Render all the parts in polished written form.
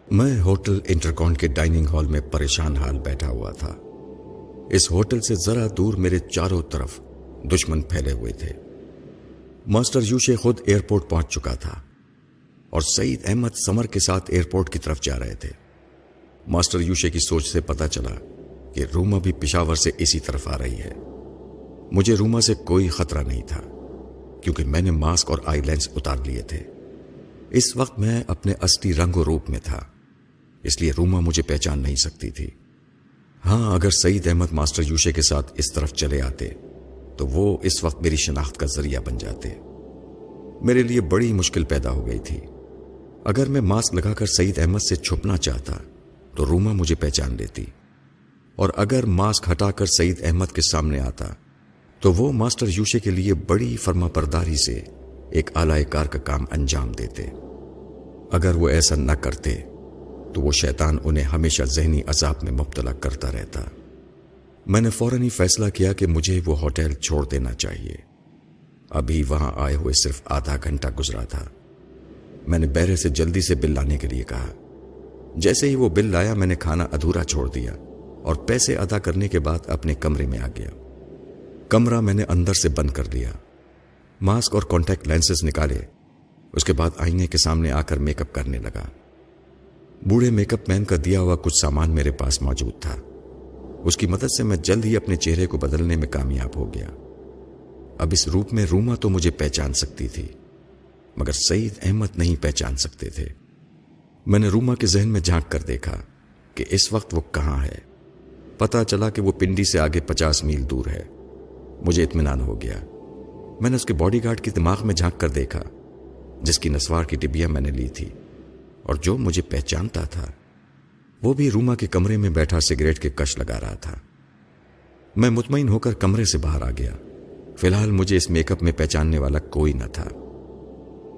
میں hotel Intercon کے dining hall میں پریشان حال بیٹھا ہوا تھا۔ اس ہوٹل سے ذرا دور میرے چاروں طرف دشمن پھیلے ہوئے تھے۔ ماسٹر یوشے خود ایئرپورٹ پہنچ چکا تھا اور سعید احمد سمر کے ساتھ ایئرپورٹ کی طرف جا رہے تھے۔ ماسٹر یوشے کی سوچ سے پتا چلا کہ روما بھی پشاور سے اسی طرف آ رہی ہے۔ مجھے روما سے کوئی خطرہ نہیں تھا کیونکہ میں نے ماسک اور آئی لینس اتار لیے تھے۔ اس وقت میں اپنے اصلی رنگ و روپ میں تھا، اس لیے روما مجھے پہچان نہیں سکتی تھی۔ ہاں، اگر سعید احمد ماسٹر یوشے کے ساتھ اس طرف چلے آتے تو وہ اس وقت میری شناخت کا ذریعہ بن جاتے۔ میرے لیے بڑی مشکل پیدا ہو گئی تھی۔ اگر میں ماسک لگا کر سعید احمد سے چھپنا چاہتا تو روما مجھے پہچان لیتی، اور اگر ماسک ہٹا کر سعید احمد کے سامنے آتا تو وہ ماسٹر یوشے کے لیے بڑی فرما برداری سے ایک اعلی کار کا کام انجام دیتے۔ اگر وہ ایسا نہ کرتے تو وہ شیطان انہیں ہمیشہ ذہنی عذاب میں مبتلا کرتا رہتا۔ میں نے فوراً ہی فیصلہ کیا کہ مجھے وہ ہوٹل چھوڑ دینا چاہیے۔ ابھی وہاں آئے ہوئے صرف آدھا گھنٹہ گزرا تھا۔ میں نے بیرے سے جلدی سے بل لانے کے لیے کہا۔ جیسے ہی وہ بل لایا میں نے کھانا ادھورا چھوڑ دیا اور پیسے ادا کرنے کے بعد اپنے کمرے میں آ گیا۔ کمرہ میں نے اندر سے بند کر لیا، ماسک اور کانٹیکٹ لینسز نکالے، اس کے بعد آئینے کے سامنے آ کر میک اپ کرنے لگا۔ بوڑھے میک اپ مین کا دیا ہوا کچھ سامان میرے پاس موجود تھا، اس کی مدد سے میں جلد ہی اپنے چہرے کو بدلنے میں کامیاب ہو گیا۔ اب اس روپ میں روما تو مجھے پہچان سکتی تھی مگر سعید احمد نہیں پہچان سکتے تھے۔ میں نے روما کے ذہن میں جھانک کر دیکھا کہ اس وقت وہ کہاں ہے۔ پتا چلا کہ وہ پنڈی سے آگے 50 میل دور ہے۔ مجھے اطمینان ہو گیا۔ میں نے اس کے باڈی گارڈ کی دماغ میں جھانک کر دیکھا جس کی نسوار کی ٹبیا میں نے لی تھی، اور جو مجھے پہچانتا تھا وہ بھی روما کے کمرے میں بیٹھا سگریٹ کے کش لگا رہا تھا۔ میں مطمئن ہو کر کمرے سے باہر آ گیا۔ فی الحال مجھے اس میک اپ میں پہچاننے والا کوئی نہ تھا۔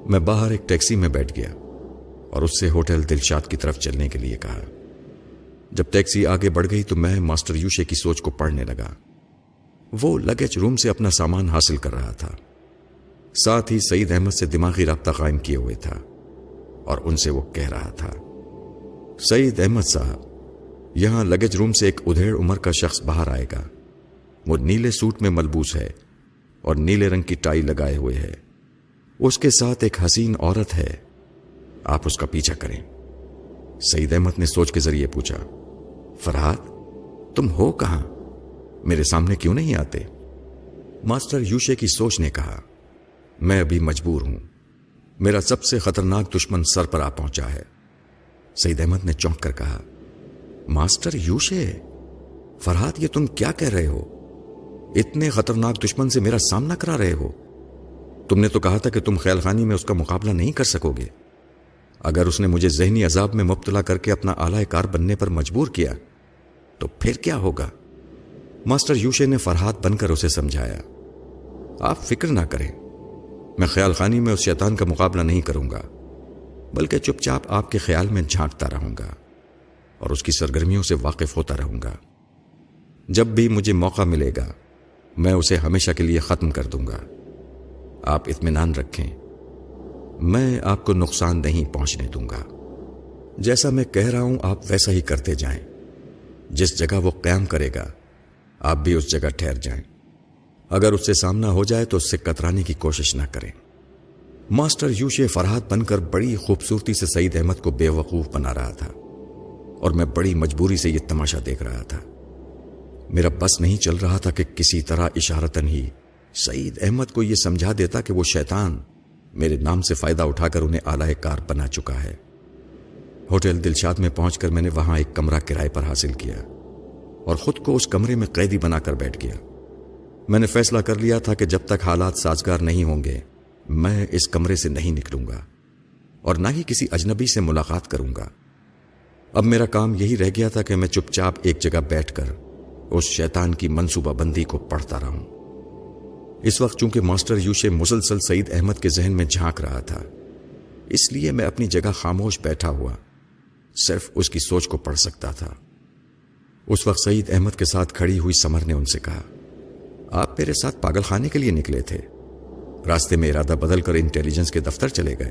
میں باہر ایک ٹیکسی میں بیٹھ گیا اور اس سے ہوٹل دلشاد کی طرف چلنے کے لیے کہا۔ جب ٹیکسی آگے بڑھ گئی تو میں ماسٹر یوشے کی سوچ کو پڑھنے لگا۔ وہ لگیج روم سے اپنا سامان حاصل کر رہا تھا، ساتھ ہی سعید احمد سے دماغی رابطہ قائم کیے ہوئے تھا، اور ان سے وہ کہہ رہا تھا، سعید احمد صاحب، یہاں لگیج روم سے ایک ادھیڑ عمر کا شخص باہر آئے گا۔ وہ نیلے سوٹ میں ملبوس ہے اور نیلے رنگ کی ٹائی لگائے ہوئے ہے۔ اس کے ساتھ ایک حسین عورت ہے، آپ اس کا پیچھا کریں۔ سعید احمد نے سوچ کے ذریعے پوچھا، فرحات تم ہو کہاں؟ میرے سامنے کیوں نہیں آتے؟ ماسٹر یوشے کی سوچ نے کہا، میں ابھی مجبور ہوں، میرا سب سے خطرناک دشمن سر پر آ پہنچا ہے۔ سعید احمد نے چونک کر کہا، ماسٹر یوشے، فرحات یہ تم کیا کہہ رہے ہو؟ اتنے خطرناک دشمن سے میرا سامنا کرا رہے ہو؟ تم نے تو کہا تھا کہ تم خیال خانی میں اس کا مقابلہ نہیں کر سکو گے۔ اگر اس نے مجھے ذہنی عذاب میں مبتلا کر کے اپنا اعلی کار بننے پر مجبور کیا تو پھر کیا ہوگا؟ ماسٹر یوشے نے فرحات بن کر اسے سمجھایا، آپ فکر نہ کریں، میں خیال خانی میں اس شیطان کا مقابلہ نہیں کروں گا، بلکہ چپ چاپ آپ کے خیال میں جھانکتا رہوں گا اور اس کی سرگرمیوں سے واقف ہوتا رہوں گا۔ جب بھی مجھے موقع ملے گا میں اسے ہمیشہ کے لیے ختم کر دوں گا۔ آپ اطمینان رکھیں، میں آپ کو نقصان نہیں پہنچنے دوں گا۔ جیسا میں کہہ رہا ہوں آپ ویسا ہی کرتے جائیں۔ جس جگہ وہ قیام کرے گا آپ بھی اس جگہ ٹھہر جائیں۔ اگر اس سے سامنا ہو جائے تو اس سے کترانے کی کوشش نہ کریں۔ ماسٹر یوشے فرحات بن کر بڑی خوبصورتی سے سعید احمد کو بے وقوف بنا رہا تھا اور میں بڑی مجبوری سے یہ تماشا دیکھ رہا تھا۔ میرا بس نہیں چل رہا تھا کہ کسی طرح اشارتاً ہی سعید احمد کو یہ سمجھا دیتا کہ وہ شیطان میرے نام سے فائدہ اٹھا کر انہیں اعلی کار بنا چکا ہے۔ ہوٹل دلشاد میں پہنچ کر میں نے وہاں ایک کمرہ کرائے پر حاصل کیا اور خود کو اس کمرے میں قیدی بنا کر بیٹھ گیا۔ میں نے فیصلہ کر لیا تھا کہ جب تک حالات سازگار نہیں ہوں گے میں اس کمرے سے نہیں نکلوں گا اور نہ ہی کسی اجنبی سے ملاقات کروں گا۔ اب میرا کام یہی رہ گیا تھا کہ میں چپ چاپ ایک جگہ بیٹھ کر اس شیطان کی منصوبہ بندی کو پڑھتا رہوں۔ اس وقت چونکہ ماسٹر یوشے مسلسل سعید احمد کے ذہن میں جھانک رہا تھا، اس لیے میں اپنی جگہ خاموش بیٹھا ہوا صرف اس کی سوچ کو پڑھ سکتا تھا۔ اس وقت سعید احمد کے ساتھ کھڑی ہوئی سمر نے ان سے کہا، آپ میرے ساتھ پاگل خانے کے لیے نکلے تھے، راستے میں ارادہ بدل کر انٹیلیجنس کے دفتر چلے گئے۔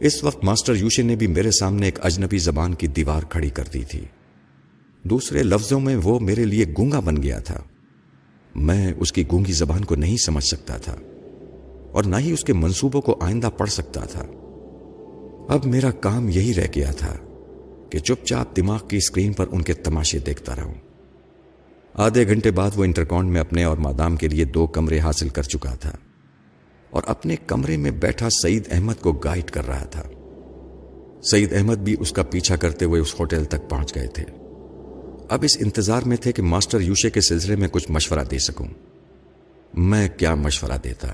اس وقت ماسٹر یوشے نے بھی میرے سامنے ایک اجنبی زبان کی دیوار کھڑی کر دی تھی. دوسرے لفظوں میں وہ میرے لیے گونگا بن گیا تھا. میں اس کی گونگی زبان کو نہیں سمجھ سکتا تھا اور نہ ہی اس کے منصوبوں کو آئندہ پڑھ سکتا تھا. اب میرا کام یہی رہ گیا تھا کہ چپ چاپ دماغ کی اسکرین پر ان کے تماشے دیکھتا رہوں. آدھے گھنٹے بعد وہ انٹرکام میں اپنے اور مادام کے لیے 2 کمرے حاصل کر چکا تھا اور اپنے کمرے میں بیٹھا سعید احمد کو گائیڈ کر رہا تھا. سعید احمد بھی اس کا پیچھا کرتے ہوئے اس ہوٹل تک پہنچ گئے تھے. اب اس انتظار میں تھے کہ ماسٹر یوشے کے سلسلے میں کچھ مشورہ دے سکوں. میں کیا مشورہ دیتا؟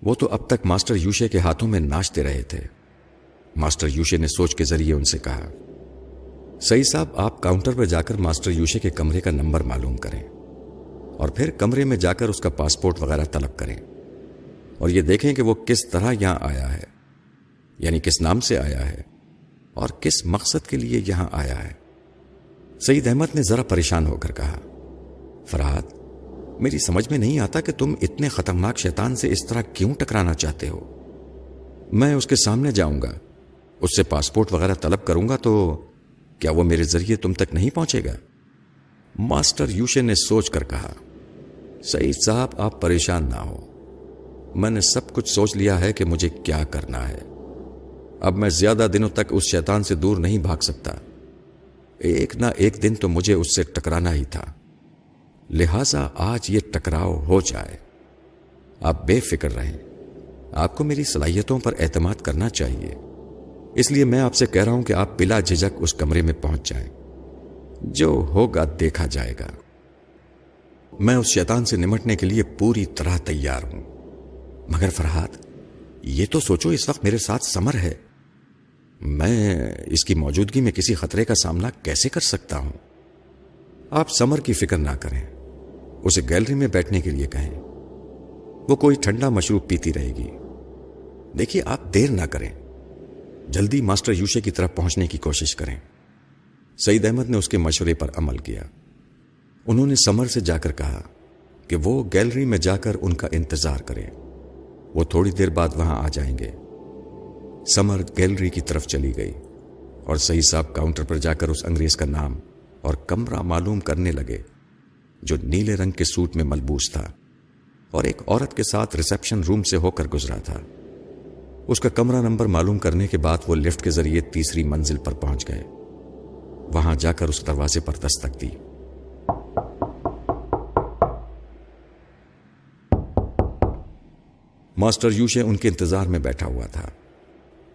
وہ تو اب تک ماسٹر یوشے کے ہاتھوں میں ناچتے رہے تھے. ماسٹر یوشے نے سوچ کے ذریعے ان سے کہا، سعید صاحب، آپ کاؤنٹر پر جا کر ماسٹر یوشے کے کمرے کا نمبر معلوم کریں اور پھر کمرے میں جا کر اس کا پاسپورٹ وغیرہ طلب کریں اور یہ دیکھیں کہ وہ کس طرح یہاں آیا ہے، یعنی کس نام سے آیا ہے اور کس مقصد کے لیے یہاں آیا ہے. سعید احمد نے ذرا پریشان ہو کر کہا، فرحات، میری سمجھ میں نہیں آتا کہ تم اتنے خطرناک شیطان سے اس طرح کیوں ٹکرانا چاہتے ہو. میں اس کے سامنے جاؤں گا، اس سے پاسپورٹ وغیرہ طلب کروں گا تو کیا وہ میرے ذریعے تم تک نہیں پہنچے گا؟ ماسٹر یوشے نے سوچ کر کہا، سعید صاحب، آپ پریشان نہ ہو. میں نے سب کچھ سوچ لیا ہے کہ مجھے کیا کرنا ہے. اب میں زیادہ دنوں تک اس شیطان سے دور نہیں بھاگ سکتا. ایک نہ ایک دن تو مجھے اس سے ٹکرانا ہی تھا، لہذا آج یہ ٹکراؤ ہو جائے. آپ بے فکر رہیں، آپ کو میری صلاحیتوں پر اعتماد کرنا چاہیے. اس لیے میں آپ سے کہہ رہا ہوں کہ آپ بلا جھجک اس کمرے میں پہنچ جائیں. جو ہوگا دیکھا جائے گا. میں اس شیطان سے نمٹنے کے لیے پوری طرح تیار ہوں. مگر فرحات، یہ تو سوچو، اس وقت میرے ساتھ سمر ہے. میں اس کی موجودگی میں کسی خطرے کا سامنا کیسے کر سکتا ہوں؟ آپ سمر کی فکر نہ کریں، اسے گیلری میں بیٹھنے کے لیے کہیں. وہ کوئی ٹھنڈا مشروب پیتی رہے گی. دیکھیے، آپ دیر نہ کریں، جلدی ماسٹر یوشے کی طرف پہنچنے کی کوشش کریں. سعید احمد نے اس کے مشورے پر عمل کیا. انہوں نے سمر سے جا کر کہا کہ وہ گیلری میں جا کر ان کا انتظار کریں. وہ تھوڑی دیر بعد وہاں آ جائیں گے. سمر گیلری کی طرف چلی گئی اور سعید صاحب کاؤنٹر پر جا کر اس انگریز کا نام اور کمرہ معلوم کرنے لگے جو نیلے رنگ کے سوٹ میں ملبوس تھا اور ایک عورت کے ساتھ ریسیپشن روم سے ہو کر گزرا تھا. اس کا کمرہ نمبر معلوم کرنے کے بعد وہ لفٹ کے ذریعے 3ری منزل پر پہنچ گئے. وہاں جا کر اس دروازے پر دستک دی. ماسٹر یوشے ان کے انتظار میں بیٹھا ہوا تھا.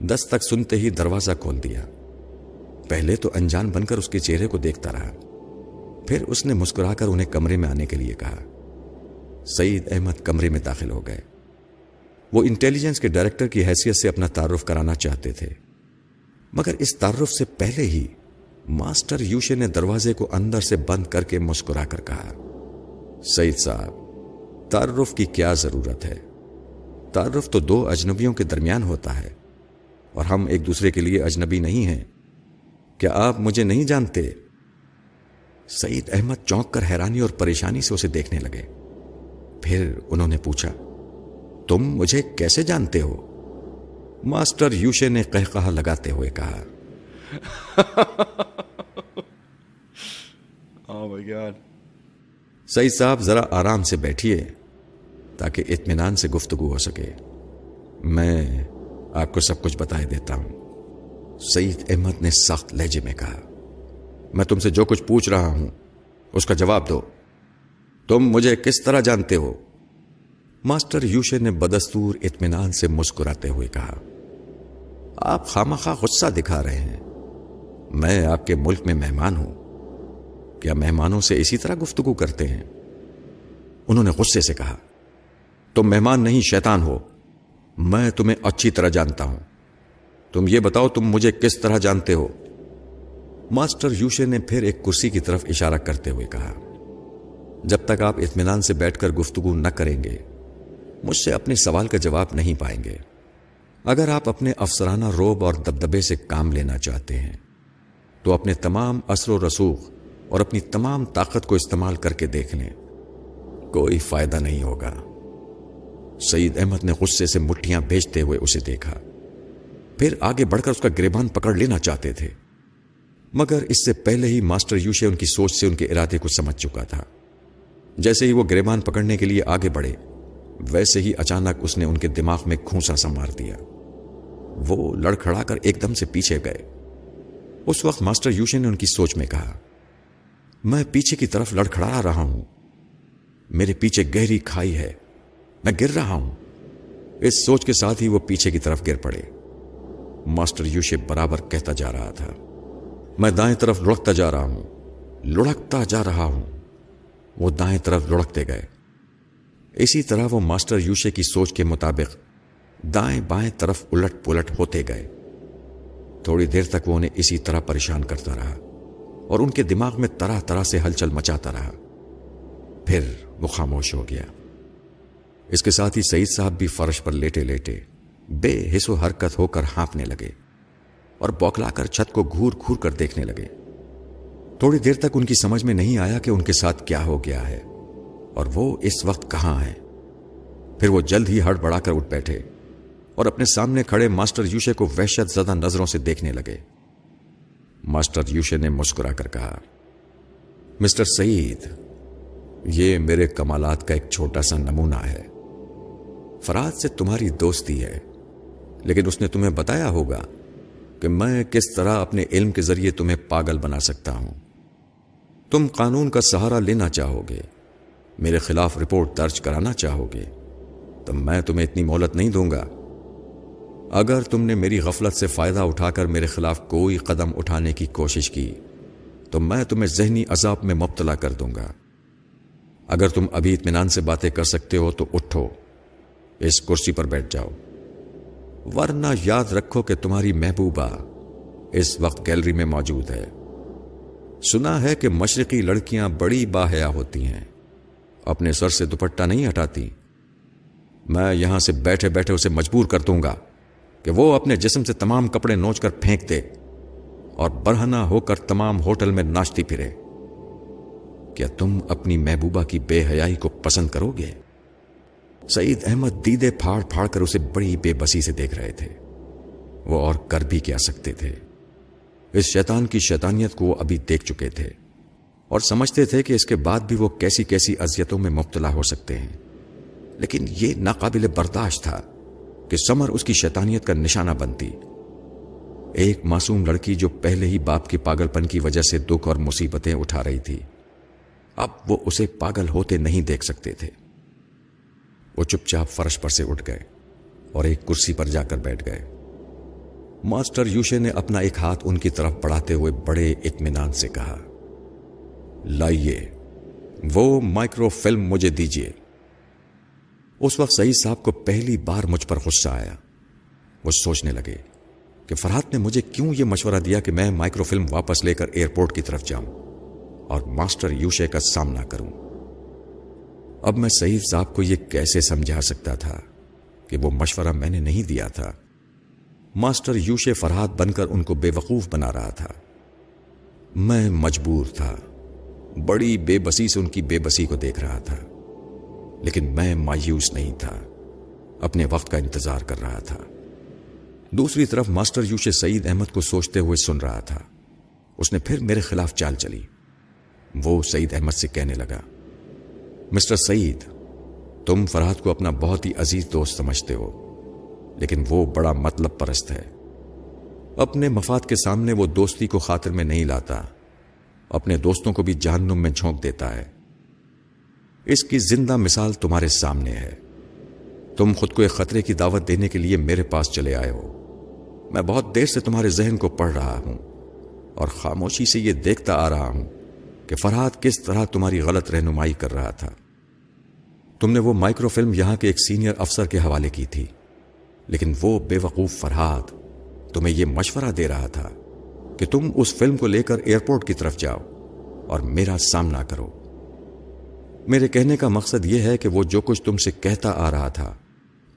دستک سنتے ہی دروازہ کھول دیا. پہلے تو انجان بن کر اس کے چہرے کو دیکھتا رہا، پھر اس نے مسکرا کر انہیں کمرے میں آنے کے لیے کہا. سعید احمد کمرے میں داخل ہو گئے. وہ انٹیلیجنس کے ڈائریکٹر کی حیثیت سے اپنا تعارف کرانا چاہتے تھے، مگر اس تعارف سے پہلے ہی ماسٹر یوشے نے دروازے کو اندر سے بند کر کے مسکرا کر کہا، سعید صاحب، تعارف کی کیا ضرورت ہے؟ تعارف تو 2 اجنبیوں کے درمیان ہوتا ہے اور ہم ایک دوسرے کے لیے اجنبی نہیں ہیں. کیا آپ مجھے نہیں جانتے؟ سعید احمد چونک کر حیرانی اور پریشانی سے اسے دیکھنے لگے. پھر انہوں نے پوچھا، تم مجھے کیسے جانتے ہو؟ ماسٹر یوشے نے قہقہا لگاتے ہوئے کہا، Oh my God. سعید صاحب، ذرا آرام سے بیٹھیے تاکہ اطمینان سے گفتگو ہو سکے. میں آپ کو سب کچھ بتائے دیتا ہوں. سعید احمد نے سخت لہجے میں کہا، میں تم سے جو کچھ پوچھ رہا ہوں اس کا جواب دو. تم مجھے کس طرح جانتے ہو؟ ماسٹر یوشے نے بدستور اطمینان سے مسکراتے ہوئے کہا، آپ خامخواہ غصہ دکھا رہے ہیں. میں آپ کے ملک میں مہمان ہوں. کیا مہمانوں سے اسی طرح گفتگو کرتے ہیں؟ انہوں نے غصے سے کہا، تم مہمان نہیں، شیطان ہو. میں تمہیں اچھی طرح جانتا ہوں. تم یہ بتاؤ، تم مجھے کس طرح جانتے ہو؟ ماسٹر یوشے نے پھر ایک کرسی کی طرف اشارہ کرتے ہوئے کہا، جب تک آپ اطمینان سے بیٹھ کر گفتگو نہ کریں گے مجھ سے اپنے سوال کا جواب نہیں پائیں گے. اگر آپ اپنے افسرانہ روب اور دبدبے سے کام لینا چاہتے ہیں تو اپنے تمام اثر و رسوخ اور اپنی تمام طاقت کو استعمال کر کے دیکھ لیں، کوئی فائدہ نہیں ہوگا. سعید احمد نے غصے سے مٹھیاں بھیجتے ہوئے اسے دیکھا. پھر آگے بڑھ کر اس کا گریبان پکڑ لینا چاہتے تھے، مگر اس سے پہلے ہی ماسٹر یوشے ان کی سوچ سے ان کے ارادے کو سمجھ چکا تھا۔ جیسے ہی وہ گریبان پکڑنے کے لیے آگے بڑھے، ویسے ہی اچانک اس نے ان کے دماغ میں گھونسا سا مار دیا۔ وہ لڑکھڑا کر ایک دم سے پیچھے گئے۔ اس وقت ماسٹر یوشے نے ان کی سوچ میں کہا، میں پیچھے کی طرف لڑکھڑا رہا ہوں، میرے پیچھے گہری کھائی ہے، میں گر رہا ہوں۔ اس سوچ کے ساتھ ہی وہ پیچھے کی طرف گر پڑے۔ ماسٹر یوشے برابر کہتا جا رہا تھا، میں دائیں طرف لڑکتا جا رہا ہوں، لڑکتا جا رہا ہوں۔ وہ دائیں طرف لڑکتے گئے۔ اسی طرح وہ ماسٹر یوشے کی سوچ کے مطابق دائیں بائیں طرف الٹ پلٹ ہوتے گئے۔ تھوڑی دیر تک وہ انہیں اسی طرح پریشان کرتا رہا اور ان کے دماغ میں طرح طرح سے ہلچل مچاتا رہا۔ پھر وہ خاموش ہو گیا۔ اس کے ساتھ ہی سعید صاحب بھی فرش پر لیٹے لیٹے بے حس و حرکت ہو کر ہانپنے لگے اور بوکھلا کر چھت کو گھور گھور کر دیکھنے لگے۔ تھوڑی دیر تک ان کی سمجھ میں نہیں آیا کہ ان کے ساتھ کیا ہو گیا ہے اور وہ اس وقت کہاں ہیں۔ پھر وہ جلد ہی ہڑبڑا کر اٹھ بیٹھے اور اپنے سامنے کھڑے ماسٹر یوشے کو وحشت زدہ نظروں سے دیکھنے لگے۔ ماسٹر یوشے نے مسکرا کر کہا، مسٹر سعید، یہ میرے کمالات کا ایک چھوٹا سا نمونہ ہے۔ فرات سے تمہاری دوستی ہے، لیکن اس نے تمہیں بتایا ہوگا کہ میں کس طرح اپنے علم کے ذریعے تمہیں پاگل بنا سکتا ہوں۔ تم قانون کا سہارا لینا چاہو گے، میرے خلاف رپورٹ درج کرانا چاہو گے، تو میں تمہیں اتنی مہلت نہیں دوں گا۔ اگر تم نے میری غفلت سے فائدہ اٹھا کر میرے خلاف کوئی قدم اٹھانے کی کوشش کی تو میں تمہیں ذہنی عذاب میں مبتلا کر دوں گا۔ اگر تم ابھی اطمینان سے باتیں کر سکتے ہو تو اٹھو، اس کرسی پر بیٹھ جاؤ، ورنہ یاد رکھو کہ تمہاری محبوبہ اس وقت گیلری میں موجود ہے۔ سنا ہے کہ مشرقی لڑکیاں بڑی باحیا ہوتی ہیں، اپنے سر سے دوپٹہ نہیں ہٹاتی۔ میں یہاں سے بیٹھے بیٹھے اسے مجبور کر دوں گا کہ وہ اپنے جسم سے تمام کپڑے نوچ کر پھینک دے اور برہنہ ہو کر تمام ہوٹل میں ناچتی پھرے۔ کیا تم اپنی محبوبہ کی بے حیائی کو پسند کرو گے؟ سعید احمد دیدے پھاڑ پھاڑ کر اسے بڑی بے بسی سے دیکھ رہے تھے۔ وہ اور کر بھی کیا سکتے تھے؟ اس شیطان کی شیطانیت کو وہ ابھی دیکھ چکے تھے اور سمجھتے تھے کہ اس کے بعد بھی وہ کیسی کیسی اذیتوں میں مبتلا ہو سکتے ہیں، لیکن یہ ناقابل برداشت تھا کہ سمر اس کی شیطانیت کا نشانہ بنتی۔ ایک معصوم لڑکی جو پہلے ہی باپ کے پاگل پن کی وجہ سے دکھ اور مصیبتیں اٹھا رہی تھی، اب وہ اسے پاگل ہوتے نہیں دیکھ سکتے تھے۔ وہ چپ چاپ فرش پر سے اٹھ گئے اور ایک کرسی پر جا کر بیٹھ گئے۔ ماسٹر یوشے نے اپنا ایک ہاتھ ان کی طرف بڑھاتے ہوئے بڑے اطمینان سے کہا، لائیے وہ مائکرو فلم مجھے دیجیے۔ اس وقت سعید صاحب کو پہلی بار مجھ پر غصہ آیا۔ وہ سوچنے لگے کہ فرحت نے مجھے کیوں یہ مشورہ دیا کہ میں مائکرو فلم واپس لے کر ایئرپورٹ کی طرف جاؤں اور ماسٹر یوشے کا سامنا کروں۔ اب میں سعید صاحب کو یہ کیسے سمجھا سکتا تھا کہ وہ مشورہ میں نے نہیں دیا تھا۔ ماسٹر یوشے فرحت بن کر ان کو بے وقوف بنا رہا تھا۔ میں مجبور تھا، بڑی بے بسی سے ان کی بے بسی کو دیکھ رہا تھا، لیکن میں مایوس نہیں تھا، اپنے وقت کا انتظار کر رہا تھا۔ دوسری طرف ماسٹر یوشے سعید احمد کو سوچتے ہوئے سن رہا تھا۔ اس نے پھر میرے خلاف چال چلی۔ وہ سعید احمد سے کہنے لگا، مسٹر سعید، تم فرحت کو اپنا بہت ہی عزیز دوست سمجھتے ہو، لیکن وہ بڑا مطلب پرست ہے۔ اپنے مفاد کے سامنے وہ دوستی کو خاطر میں نہیں لاتا، اپنے دوستوں کو بھی جہنم میں جھونک دیتا ہے۔ اس کی زندہ مثال تمہارے سامنے ہے۔ تم خود کو ایک خطرے کی دعوت دینے کے لیے میرے پاس چلے آئے ہو۔ میں بہت دیر سے تمہارے ذہن کو پڑھ رہا ہوں اور خاموشی سے یہ دیکھتا آ رہا ہوں کہ فرحت کس طرح تمہاری غلط رہنمائی کر رہا تھا۔ تم نے وہ مائکرو فلم یہاں کے ایک سینئر افسر کے حوالے کی تھی، لیکن وہ بے وقوف فرحت تمہیں یہ مشورہ دے رہا تھا کہ تم اس فلم کو لے کر ایئرپورٹ کی طرف جاؤ اور میرا سامنا کرو۔ میرے کہنے کا مقصد یہ ہے کہ وہ جو کچھ تم سے کہتا آ رہا تھا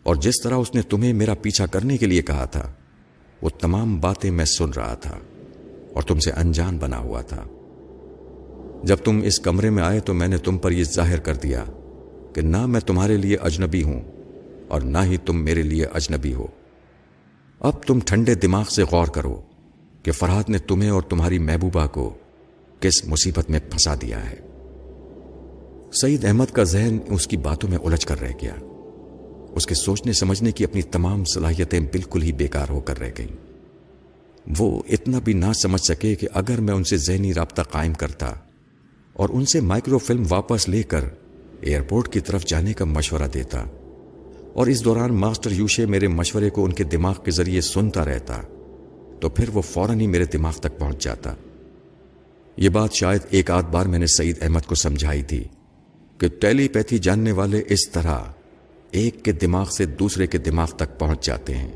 اور جس طرح اس نے تمہیں میرا پیچھا کرنے کے لیے کہا تھا، وہ تمام باتیں میں سن رہا تھا اور تم سے انجان بنا ہوا تھا۔ جب تم اس کمرے میں آئے تو میں نے تم پر یہ ظاہر کر دیا کہ نہ میں تمہارے لیے اجنبی ہوں اور نہ ہی تم میرے لیے اجنبی ہو۔ اب تم ٹھنڈے دماغ سے غور کرو کہ فرحات نے تمہیں اور تمہاری محبوبہ کو کس مصیبت میں پھنسا دیا ہے۔ سعید احمد کا ذہن اس کی باتوں میں الجھ کر رہ گیا۔ اس کے سوچنے سمجھنے کی اپنی تمام صلاحیتیں بالکل ہی بیکار ہو کر رہ گئیں۔ وہ اتنا بھی نہ سمجھ سکے کہ اگر میں ان سے ذہنی رابطہ قائم کرتا اور ان سے مائکرو فلم واپس لے کر ایئرپورٹ کی طرف جانے کا مشورہ دیتا اور اس دوران ماسٹر یوشے میرے مشورے کو ان کے دماغ کے ذریعے سنتا رہتا تو پھر وہ فوراً ہی میرے دماغ تک پہنچ جاتا۔ یہ بات شاید ایک آدھ بار میں نے سعید احمد کو سمجھائی تھی کہ ٹیلی پیتھی جاننے والے اس طرح ایک کے دماغ سے دوسرے کے دماغ تک پہنچ جاتے ہیں،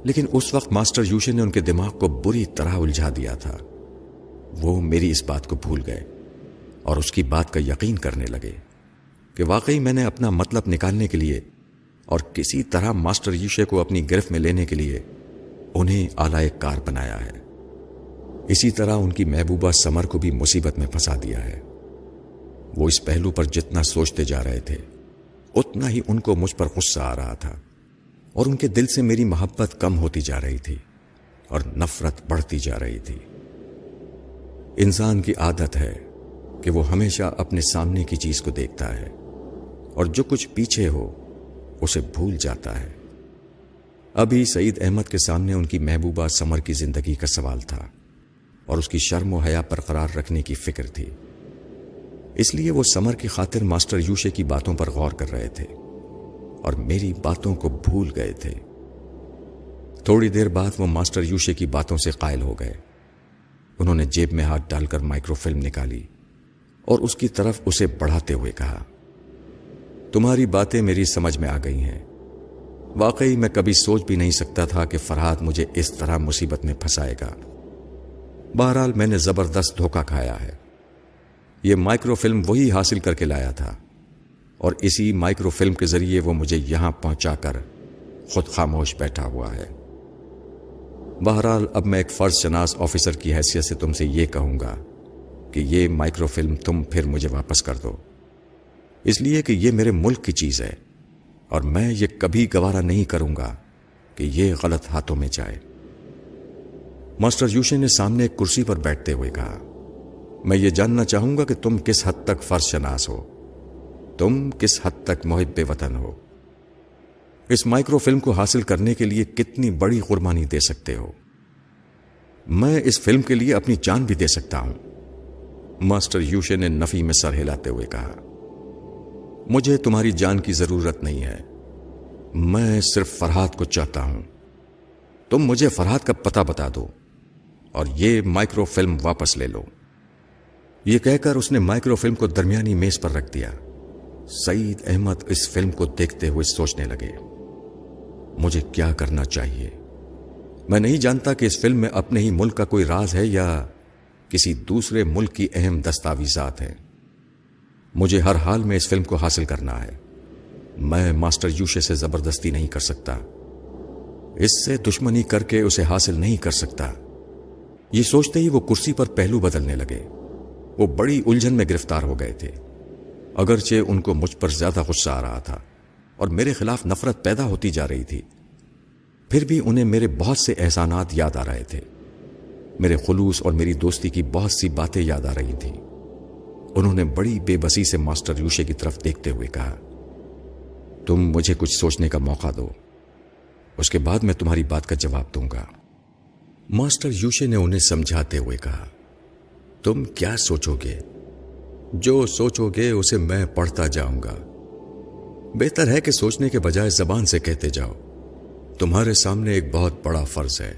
لیکن اس وقت ماسٹر یوشے نے ان کے دماغ کو بری طرح الجھا دیا تھا۔ وہ میری اس بات کو بھول گئے اور اس کی بات کا یقین کرنے لگے کہ واقعی میں نے اپنا مطلب نکالنے کے لیے اور کسی طرح ماسٹر یوشے کو اپنی گرفت میں لینے کے لیے انہیں آلائے کار بنایا ہے۔ اسی طرح ان کی محبوبہ سمر کو بھی مصیبت میں پھنسا دیا ہے۔ وہ اس پہلو پر جتنا سوچتے جا رہے تھے اتنا ہی ان کو مجھ پر غصہ آ رہا تھا، اور ان کے دل سے میری محبت کم ہوتی جا رہی تھی اور نفرت بڑھتی جا رہی تھی۔ انسان کی عادت ہے کہ وہ ہمیشہ اپنے سامنے کی چیز کو دیکھتا ہے اور جو کچھ پیچھے ہو اسے بھول جاتا ہے۔ ابھی سعید احمد کے سامنے ان کی محبوبہ سمر کی زندگی کا سوال تھا اور اس کی شرم و حیا برقرار رکھنے کی فکر تھی، اس لیے وہ سمر کی خاطر ماسٹر یوشے کی باتوں پر غور کر رہے تھے اور میری باتوں کو بھول گئے تھے۔ تھوڑی دیر بعد وہ ماسٹر یوشے کی باتوں سے قائل ہو گئے۔ انہوں نے جیب میں ہاتھ ڈال کر مائکرو فلم نکالی اور اس کی طرف اسے بڑھاتے ہوئے کہا، تمہاری باتیں میری سمجھ میں آ گئی ہیں۔ واقعی میں کبھی سوچ بھی نہیں سکتا تھا کہ فرحات مجھے اس طرح مصیبت میں پھنسائے گا۔ بہرحال میں نے زبردست دھوکہ کھایا ہے۔ یہ مائکرو فلم وہی حاصل کر کے لایا تھا اور اسی مائکرو فلم کے ذریعے وہ مجھے یہاں پہنچا کر خود خاموش بیٹھا ہوا ہے۔ بہرحال اب میں ایک فرض شناس آفیسر کی حیثیت سے تم سے یہ کہوں گا کہ یہ مائکرو فلم تم پھر مجھے واپس کر دو، اس لیے کہ یہ میرے ملک کی چیز ہے اور میں یہ کبھی گوارا نہیں کروں گا کہ یہ غلط ہاتھوں میں جائے۔ ماسٹر یوشے نے سامنے ایک کرسی پر بیٹھتے ہوئے کہا، میں یہ جاننا چاہوں گا کہ تم کس حد تک فرض شناس ہو، تم کس حد تک محب وطن ہو، اس مائکرو فلم کو حاصل کرنے کے لیے کتنی بڑی قربانی دے سکتے ہو۔ میں اس فلم کے لیے اپنی جان بھی دے سکتا ہوں، ماسٹر یوشے نے نفی میں سر ہلاتے ہوئے کہا۔ مجھے تمہاری جان کی ضرورت نہیں ہے، میں صرف فرحات کو چاہتا ہوں۔ تم مجھے فرحات کا پتہ بتا دو اور یہ مائکرو فلم واپس لے لو۔ یہ کہہ کر اس نے مائکرو فلم کو درمیانی میز پر رکھ دیا۔ سعید احمد اس فلم کو دیکھتے ہوئے سوچنے لگے، مجھے کیا کرنا چاہیے؟ میں نہیں جانتا کہ اس فلم میں اپنے ہی ملک کا کوئی راز ہے یا کسی دوسرے ملک کی اہم دستاویزات ہیں۔ مجھے ہر حال میں اس فلم کو حاصل کرنا ہے۔ میں ماسٹر یوشے سے زبردستی نہیں کر سکتا، اس سے دشمنی کر کے اسے حاصل نہیں کر سکتا۔ یہ سوچتے ہی وہ کرسی پر پہلو بدلنے لگے۔ وہ بڑی الجھن میں گرفتار ہو گئے تھے۔ اگرچہ ان کو مجھ پر زیادہ غصہ آ رہا تھا اور میرے خلاف نفرت پیدا ہوتی جا رہی تھی، پھر بھی انہیں میرے بہت سے احسانات یاد آ رہے تھے۔ میرے خلوص اور میری دوستی کی بہت سی باتیں یاد آ رہی تھیں۔ انہوں نے بڑی بے بسی سے ماسٹر یوشے کی طرف دیکھتے ہوئے کہا، تم مجھے کچھ سوچنے کا موقع دو، اس کے بعد میں تمہاری بات کا جواب دوں گا۔ ماسٹر یوشے نے انہیں سمجھاتے ہوئے کہا، تم کیا سوچو گے؟ جو سوچو گے اسے میں پڑھتا جاؤں گا۔ بہتر ہے کہ سوچنے کے بجائے زبان سے کہتے جاؤ۔ تمہارے سامنے ایک بہت بڑا فرض ہے۔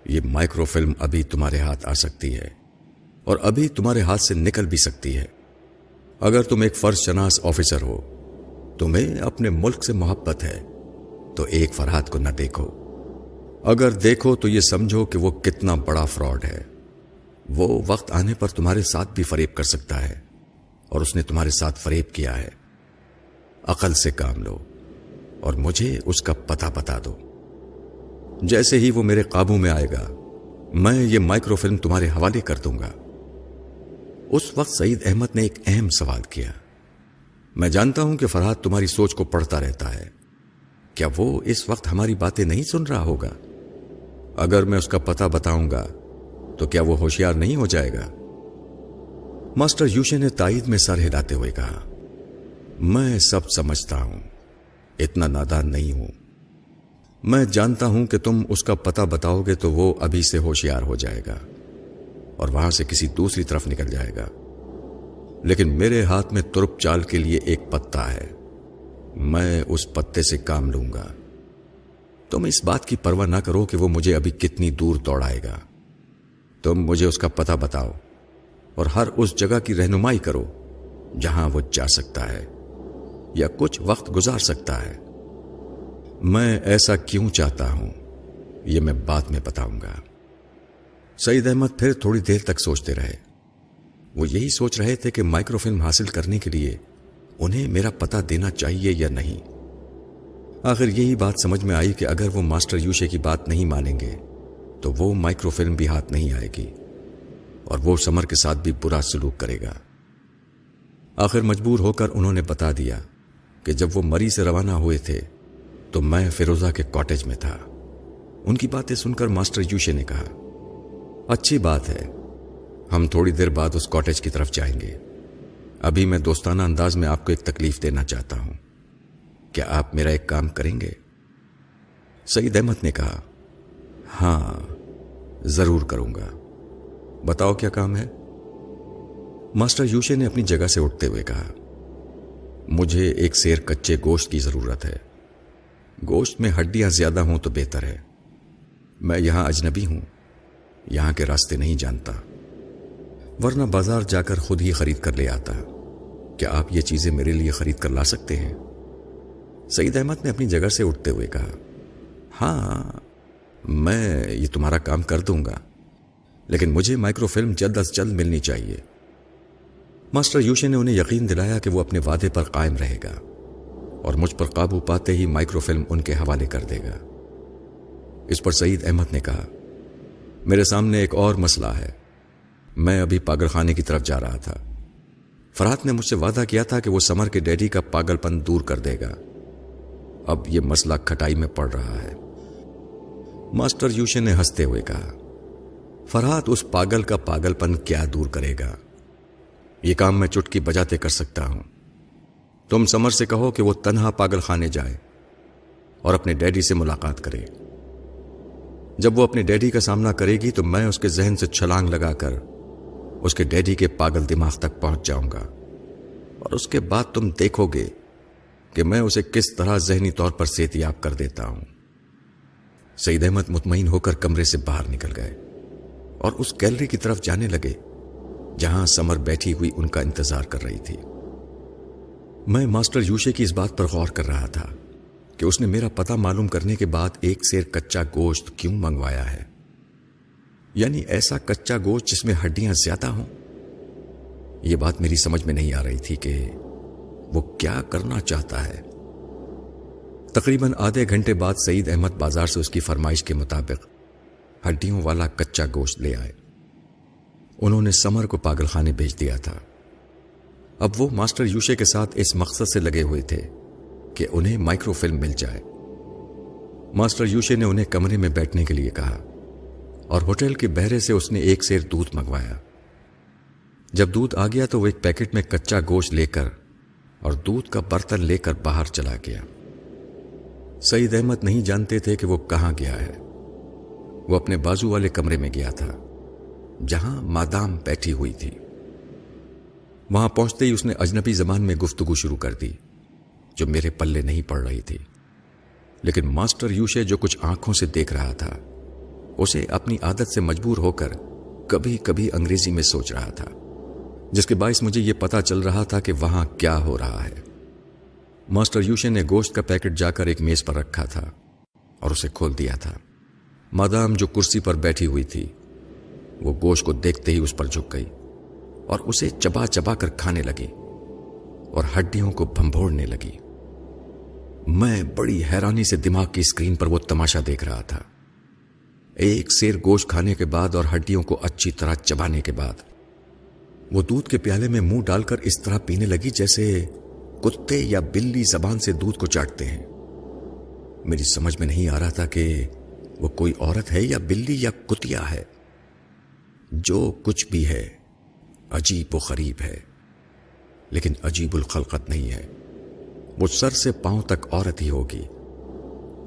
یہ مائکرو فلم ابھی تمہارے ہاتھ آ سکتی ہے اور ابھی تمہارے ہاتھ سے نکل بھی سکتی ہے۔ اگر تم ایک فرض شناس آفیسر ہو، تمہیں اپنے ملک سے محبت ہے، تو ایک فرحات کو نہ دیکھو۔ اگر دیکھو تو یہ سمجھو کہ وہ کتنا بڑا فراڈ ہے۔ وہ وقت آنے پر تمہارے ساتھ بھی فریب کر سکتا ہے اور اس نے تمہارے ساتھ فریب کیا ہے۔ عقل سے کام لو اور مجھے اس کا پتہ بتا دو۔ جیسے ہی وہ میرے قابو میں آئے گا، میں یہ مائکرو فلم تمہارے حوالے کر دوں گا۔ اس وقت سعید احمد نے ایک اہم سوال کیا۔ میں جانتا ہوں کہ فرحات تمہاری سوچ کو پڑھتا رہتا ہے، کیا وہ اس وقت ہماری باتیں نہیں سن رہا ہوگا؟ اگر میں اس کا پتہ بتاؤں گا تو کیا وہ ہوشیار نہیں ہو جائے گا؟ ماسٹر یوشے نے تائید میں سر ہلاتے ہوئے کہا، میں سب سمجھتا ہوں، اتنا نادان نہیں ہوں۔ میں جانتا ہوں کہ تم اس کا پتہ بتاؤ گے تو وہ ابھی سے ہوشیار ہو جائے گا اور وہاں سے کسی دوسری طرف نکل جائے گا، لیکن میرے ہاتھ میں ترپ چال کے لیے ایک پتا ہے، میں اس پتے سے کام لوں گا۔ تم اس بات کی پرواہ نہ کرو کہ وہ مجھے ابھی کتنی دور دوڑائے گا، تم مجھے اس کا پتہ بتاؤ اور ہر اس جگہ کی رہنمائی کرو جہاں وہ جا سکتا ہے یا کچھ وقت گزار سکتا ہے۔ میں ایسا کیوں چاہتا ہوں یہ میں بعد میں بتاؤں گا۔ سعید احمد پھر تھوڑی دیر تک سوچتے رہے۔ وہ یہی سوچ رہے تھے کہ مائکرو فلم حاصل کرنے کے لیے انہیں میرا پتہ دینا چاہیے یا نہیں۔ آخر یہی بات سمجھ میں آئی کہ اگر وہ ماسٹر یوشے کی بات نہیں مانیں گے تو وہ مائکرو فلم بھی ہاتھ نہیں آئے گی اور وہ سمر کے ساتھ بھی برا سلوک کرے گا۔ آخر مجبور ہو کر انہوں نے بتا دیا کہ جب وہ مری سے روانہ ہوئے تھے تو میں فیروزہ کے کاٹیج میں تھا۔ ان کی باتیں سن کر ماسٹر یوشے نے کہا، اچھی بات ہے، ہم تھوڑی دیر بعد اس کاٹیج کی طرف جائیں گے۔ ابھی میں دوستانہ انداز میں آپ کو ایک تکلیف دینا چاہتا ہوں، کیا آپ میرا ایک کام کریں گے؟ سعید احمد نے کہا، ہاں ضرور کروں گا، بتاؤ کیا کام ہے؟ ماسٹر یوشے نے اپنی جگہ سے اٹھتے ہوئے کہا، مجھے ایک سیر کچے گوشت کی ضرورت ہے۔ گوشت میں ہڈیاں زیادہ ہوں تو بہتر ہے۔ میں یہاں اجنبی ہوں، یہاں کے راستے نہیں جانتا، ورنہ بازار جا کر خود ہی خرید کر لے آتا۔ کیا آپ یہ چیزیں میرے لیے خرید کر لا سکتے ہیں؟ سعید احمد نے اپنی جگہ سے اٹھتے ہوئے کہا، ہاں میں یہ تمہارا کام کر دوں گا، لیکن مجھے مائکرو فلم جلد از جلد ملنی چاہیے۔ ماسٹر یوشے نے انہیں یقین دلایا کہ وہ اپنے وعدے پر قائم رہے گا اور مجھ پر قابو پاتے ہی مائکرو فلم ان کے حوالے کر دے گا۔ اس پر سعید احمد نے کہا، میرے سامنے ایک اور مسئلہ ہے، میں ابھی پاگل خانے کی طرف جا رہا تھا۔ فرحت نے مجھ سے وعدہ کیا تھا کہ وہ سمر کے ڈیڈی کا پاگل پن دور کر دے گا۔ اب یہ مسئلہ کھٹائی میں پڑ رہا ہے۔ ماسٹر یوشے نے ہنستے ہوئے کہا، فرحت اس پاگل کا پاگل پن کیا دور کرے گا؟ یہ کام میں چٹکی بجاتے کر سکتا ہوں۔ تم سمر سے کہو کہ وہ تنہا پاگل خانے جائے اور اپنے ڈیڈی سے ملاقات کرے۔ جب وہ اپنے ڈیڈی کا سامنا کرے گی تو میں اس کے ذہن سے چھلانگ لگا کر اس کے ڈیڈی کے پاگل دماغ تک پہنچ جاؤں گا، اور اس کے بعد تم دیکھو گے کہ میں اسے کس طرح ذہنی طور پر صحتیاب کر دیتا ہوں۔ سعید احمد مطمئن ہو کر کمرے سے باہر نکل گئے اور اس گیلری کی طرف جانے لگے جہاں سمر بیٹھی ہوئی ان کا انتظار کر رہی تھی۔ میں ماسٹر یوشے کی اس بات پر غور کر رہا تھا کہ اس نے میرا پتہ معلوم کرنے کے بعد ایک سیر کچا گوشت کیوں منگوایا ہے، یعنی ایسا کچا گوشت جس میں ہڈیاں زیادہ ہوں۔ یہ بات میری سمجھ میں نہیں آ رہی تھی کہ وہ کیا کرنا چاہتا ہے۔ تقریباً آدھے گھنٹے بعد سعید احمد بازار سے اس کی فرمائش کے مطابق ہڈیوں والا کچا گوشت لے آئے۔ انہوں نے سمر کو پاگل خانے بھیج دیا تھا۔ اب وہ ماسٹر یوشے کے ساتھ اس مقصد سے لگے ہوئے تھے کہ انہیں مائکرو فلم مل جائے۔ ماسٹر یوشے نے انہیں کمرے میں بیٹھنے کے لیے کہا اور ہوٹل کے بہرے سے اس نے ایک سیر دودھ منگوایا۔ جب دودھ آ گیا تو وہ ایک پیکٹ میں کچا گوشت لے کر اور دودھ کا برتن لے کر باہر چلا گیا۔ سعید احمد نہیں جانتے تھے کہ وہ کہاں گیا ہے۔ وہ اپنے بازو والے کمرے میں گیا تھا جہاں مادام بیٹھی ہوئی تھی۔ وہاں پہنچتے ہی اس نے اجنبی زبان میں گفتگو شروع کر دی جو میرے پلے نہیں پڑ رہی تھی، لیکن ماسٹر یوشے جو کچھ آنکھوں سے دیکھ رہا تھا اسے اپنی عادت سے مجبور ہو کر کبھی کبھی انگریزی میں سوچ رہا تھا، جس کے باعث مجھے یہ پتا چل رہا تھا کہ وہاں کیا ہو رہا ہے۔ ماسٹر یوشے نے گوشت کا پیکٹ جا کر ایک میز پر رکھا تھا اور اسے کھول دیا تھا۔ مادام جو کرسی پر بیٹھی ہوئی تھی وہ گوشت کو دیکھتے ہی اس پر جھک گئی اور اسے چبا چبا کر کھانے لگی اور ہڈیوں کو بھنبھوڑنے لگی۔ میں بڑی حیرانی سے دماغ کی اسکرین پر وہ تماشا دیکھ رہا تھا۔ ایک سیر گوشت کھانے کے بعد اور ہڈیوں کو اچھی طرح چبانے کے بعد وہ دودھ کے پیالے میں منہ ڈال کر اس طرح پینے لگی جیسے کتے یا بلی زبان سے دودھ کو چاٹتے ہیں۔ میری سمجھ میں نہیں آ رہا تھا کہ وہ کوئی عورت ہے یا بلی یا کتیا ہے. جو کچھ بھی ہے عجیب و غریب ہے، لیکن عجیب الخلقت نہیں ہے. وہ سر سے پاؤں تک عورت ہی ہوگی.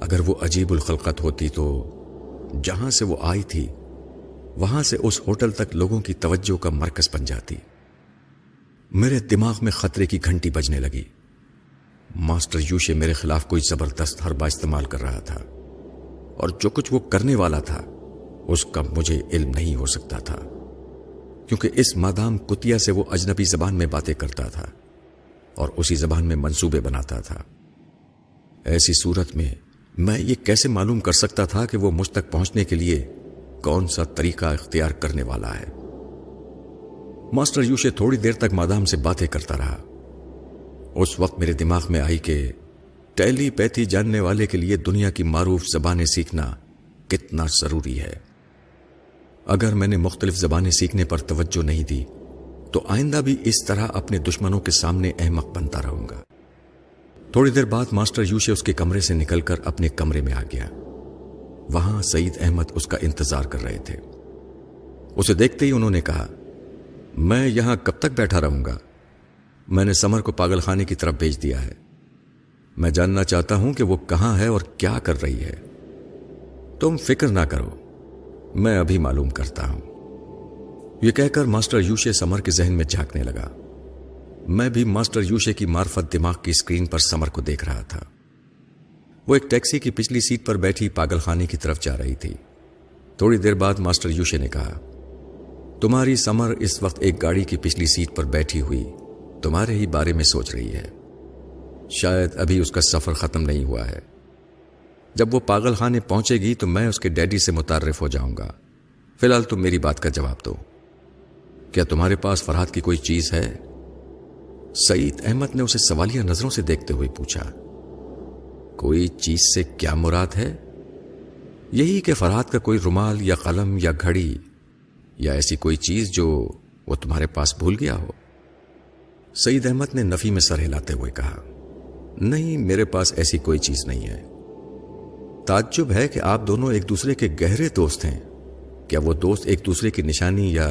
اگر وہ عجیب الخلقت ہوتی تو جہاں سے وہ آئی تھی وہاں سے اس ہوٹل تک لوگوں کی توجہ کا مرکز بن جاتی. میرے دماغ میں خطرے کی گھنٹی بجنے لگی. ماسٹر یوشے میرے خلاف کوئی زبردست حربہ استعمال کر رہا تھا، اور جو کچھ وہ کرنے والا تھا اس کا مجھے علم نہیں ہو سکتا تھا، کیونکہ اس مادام کتیا سے وہ اجنبی زبان میں باتیں کرتا تھا اور اسی زبان میں منصوبے بناتا تھا. ایسی صورت میں میں یہ کیسے معلوم کر سکتا تھا کہ وہ مجھ تک پہنچنے کے لیے کون سا طریقہ اختیار کرنے والا ہے؟ ماسٹر یوشے تھوڑی دیر تک مادام سے باتیں کرتا رہا. اس وقت میرے دماغ میں آئی کہ ٹیلی پیتھی جاننے والے کے لیے دنیا کی معروف زبانیں سیکھنا کتنا ضروری ہے. اگر میں نے مختلف زبانیں سیکھنے پر توجہ نہیں دی تو آئندہ بھی اس طرح اپنے دشمنوں کے سامنے احمق بنتا رہوں گا. تھوڑی دیر بعد ماسٹر یوشے اس کے کمرے سے نکل کر اپنے کمرے میں آ گیا. وہاں سعید احمد اس کا انتظار کر رہے تھے. اسے دیکھتے ہی انہوں نے کہا، میں یہاں کب تک بیٹھا رہوں گا؟ میں نے سمر کو پاگل خانے کی طرف بھیج دیا ہے. میں جاننا چاہتا ہوں کہ وہ کہاں ہے اور کیا کر رہی ہے. تم فکر نہ کرو، میں ابھی معلوم کرتا ہوں. یہ کہہ کر ماسٹر یوشے سمر کے ذہن میں جھانکنے لگا. میں بھی ماسٹر یوشے کی معرفت دماغ کی اسکرین پر سمر کو دیکھ رہا تھا. وہ ایک ٹیکسی کی پچھلی سیٹ پر بیٹھی پاگل خانے کی طرف جا رہی تھی. تھوڑی دیر بعد ماسٹر یوشے نے کہا، تمہاری سمر اس وقت ایک گاڑی کی پچھلی سیٹ پر بیٹھی ہوئی تمہارے ہی بارے میں سوچ رہی ہے. شاید ابھی اس کا سفر ختم نہیں ہوا ہے. جب وہ پاگل خانے پہنچے گی تو میں اس کے ڈیڈی سے متعارف ہو جاؤں گا. فی الحال تم میری بات کا جواب دو. کیا تمہارے پاس فرحات کی کوئی چیز ہے؟ سعید احمد نے اسے سوالیہ نظروں سے دیکھتے ہوئے پوچھا. کوئی چیز سے کیا مراد ہے؟ یہی کہ فرحات کا کوئی رومال یا قلم یا گھڑی یا ایسی کوئی چیز جو وہ تمہارے پاس بھول گیا ہو. سعید احمد نے نفی میں سر ہلاتے ہوئے کہا، نہیں، میرے پاس ایسی کوئی چیز نہیں ہے. تعجب ہے کہ آپ دونوں ایک دوسرے کے گہرے دوست ہیں. کیا وہ دوست ایک دوسرے کی نشانی یا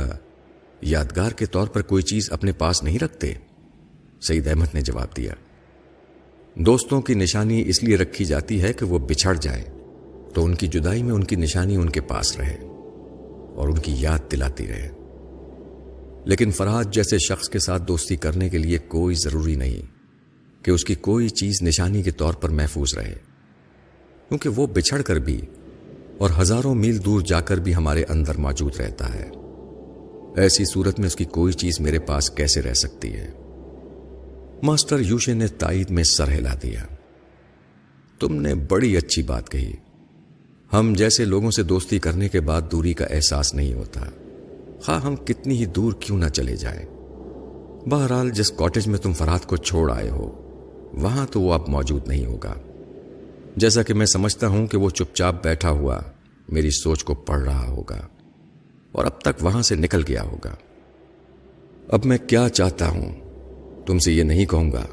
یادگار کے طور پر کوئی چیز اپنے پاس نہیں رکھتے؟ سعید احمد نے جواب دیا، دوستوں کی نشانی اس لیے رکھی جاتی ہے کہ وہ بچھڑ جائیں تو ان کی جدائی میں ان کی نشانی ان کے پاس رہے اور ان کی یاد دلاتی رہے. لیکن فرحات جیسے شخص کے ساتھ دوستی کرنے کے لیے کوئی ضروری نہیں کہ اس کی کوئی چیز نشانی کے طور پر محفوظ رہے، کیونکہ وہ بچھڑ کر بھی اور ہزاروں میل دور جا کر بھی ہمارے اندر موجود رہتا ہے. ایسی صورت میں اس کی کوئی چیز میرے پاس کیسے رہ سکتی ہے؟ ماسٹر یوشے نے تائید میں سر ہلا دیا. تم نے بڑی اچھی بات کہی. ہم جیسے لوگوں سے دوستی کرنے کے بعد دوری کا احساس نہیں ہوتا، خواہ ہم کتنی ہی دور کیوں نہ چلے جائیں. بہرحال جس کاٹیج میں تم فرحات کو چھوڑ آئے ہو وہاں تو وہ اب موجود نہیں ہوگا. جیسا کہ میں سمجھتا ہوں کہ وہ چپ چاپ بیٹھا ہوا میری سوچ کو پڑھ رہا ہوگا اور اب تک وہاں سے نکل گیا ہوگا. اب میں کیا چاہتا ہوں تم سے یہ نہیں کہوں گا،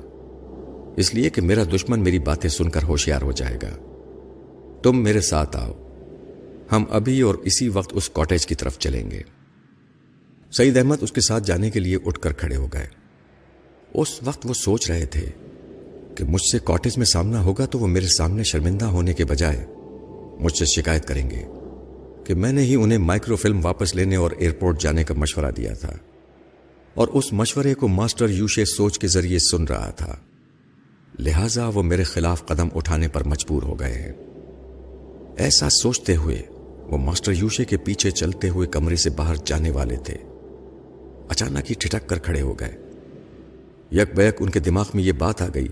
اس لیے کہ میرا دشمن میری باتیں سن کر ہوشیار ہو جائے گا. تم میرے ساتھ آؤ، ہم ابھی اور اسی وقت اس کاٹیج کی طرف چلیں گے. سعید احمد اس کے ساتھ جانے کے لیے اٹھ کر کھڑے ہو گئے. اس وقت وہ سوچ رہے تھے کہ مجھ سے کاٹیج میں سامنا ہوگا تو وہ میرے سامنے شرمندہ ہونے کے بجائے مجھ سے شکایت کریں گے کہ میں نے ہی انہیں مائکرو فلم واپس لینے اور ایئرپورٹ جانے کا مشورہ دیا تھا، اور اس مشورے کو ماسٹر یوشے سوچ کے ذریعے سن رہا تھا. لہٰذا وہ میرے خلاف قدم اٹھانے پر مجبور ہو گئے ہیں. ایسا سوچتے ہوئے وہ ماسٹر یوشے کے پیچھے چلتے ہوئے کمرے سے باہر جانے والے تھے. اچانک ہی ٹھٹک کر کھڑے ہو گئے. یک بیک ان کے دماغ میں یہ بات آ گئی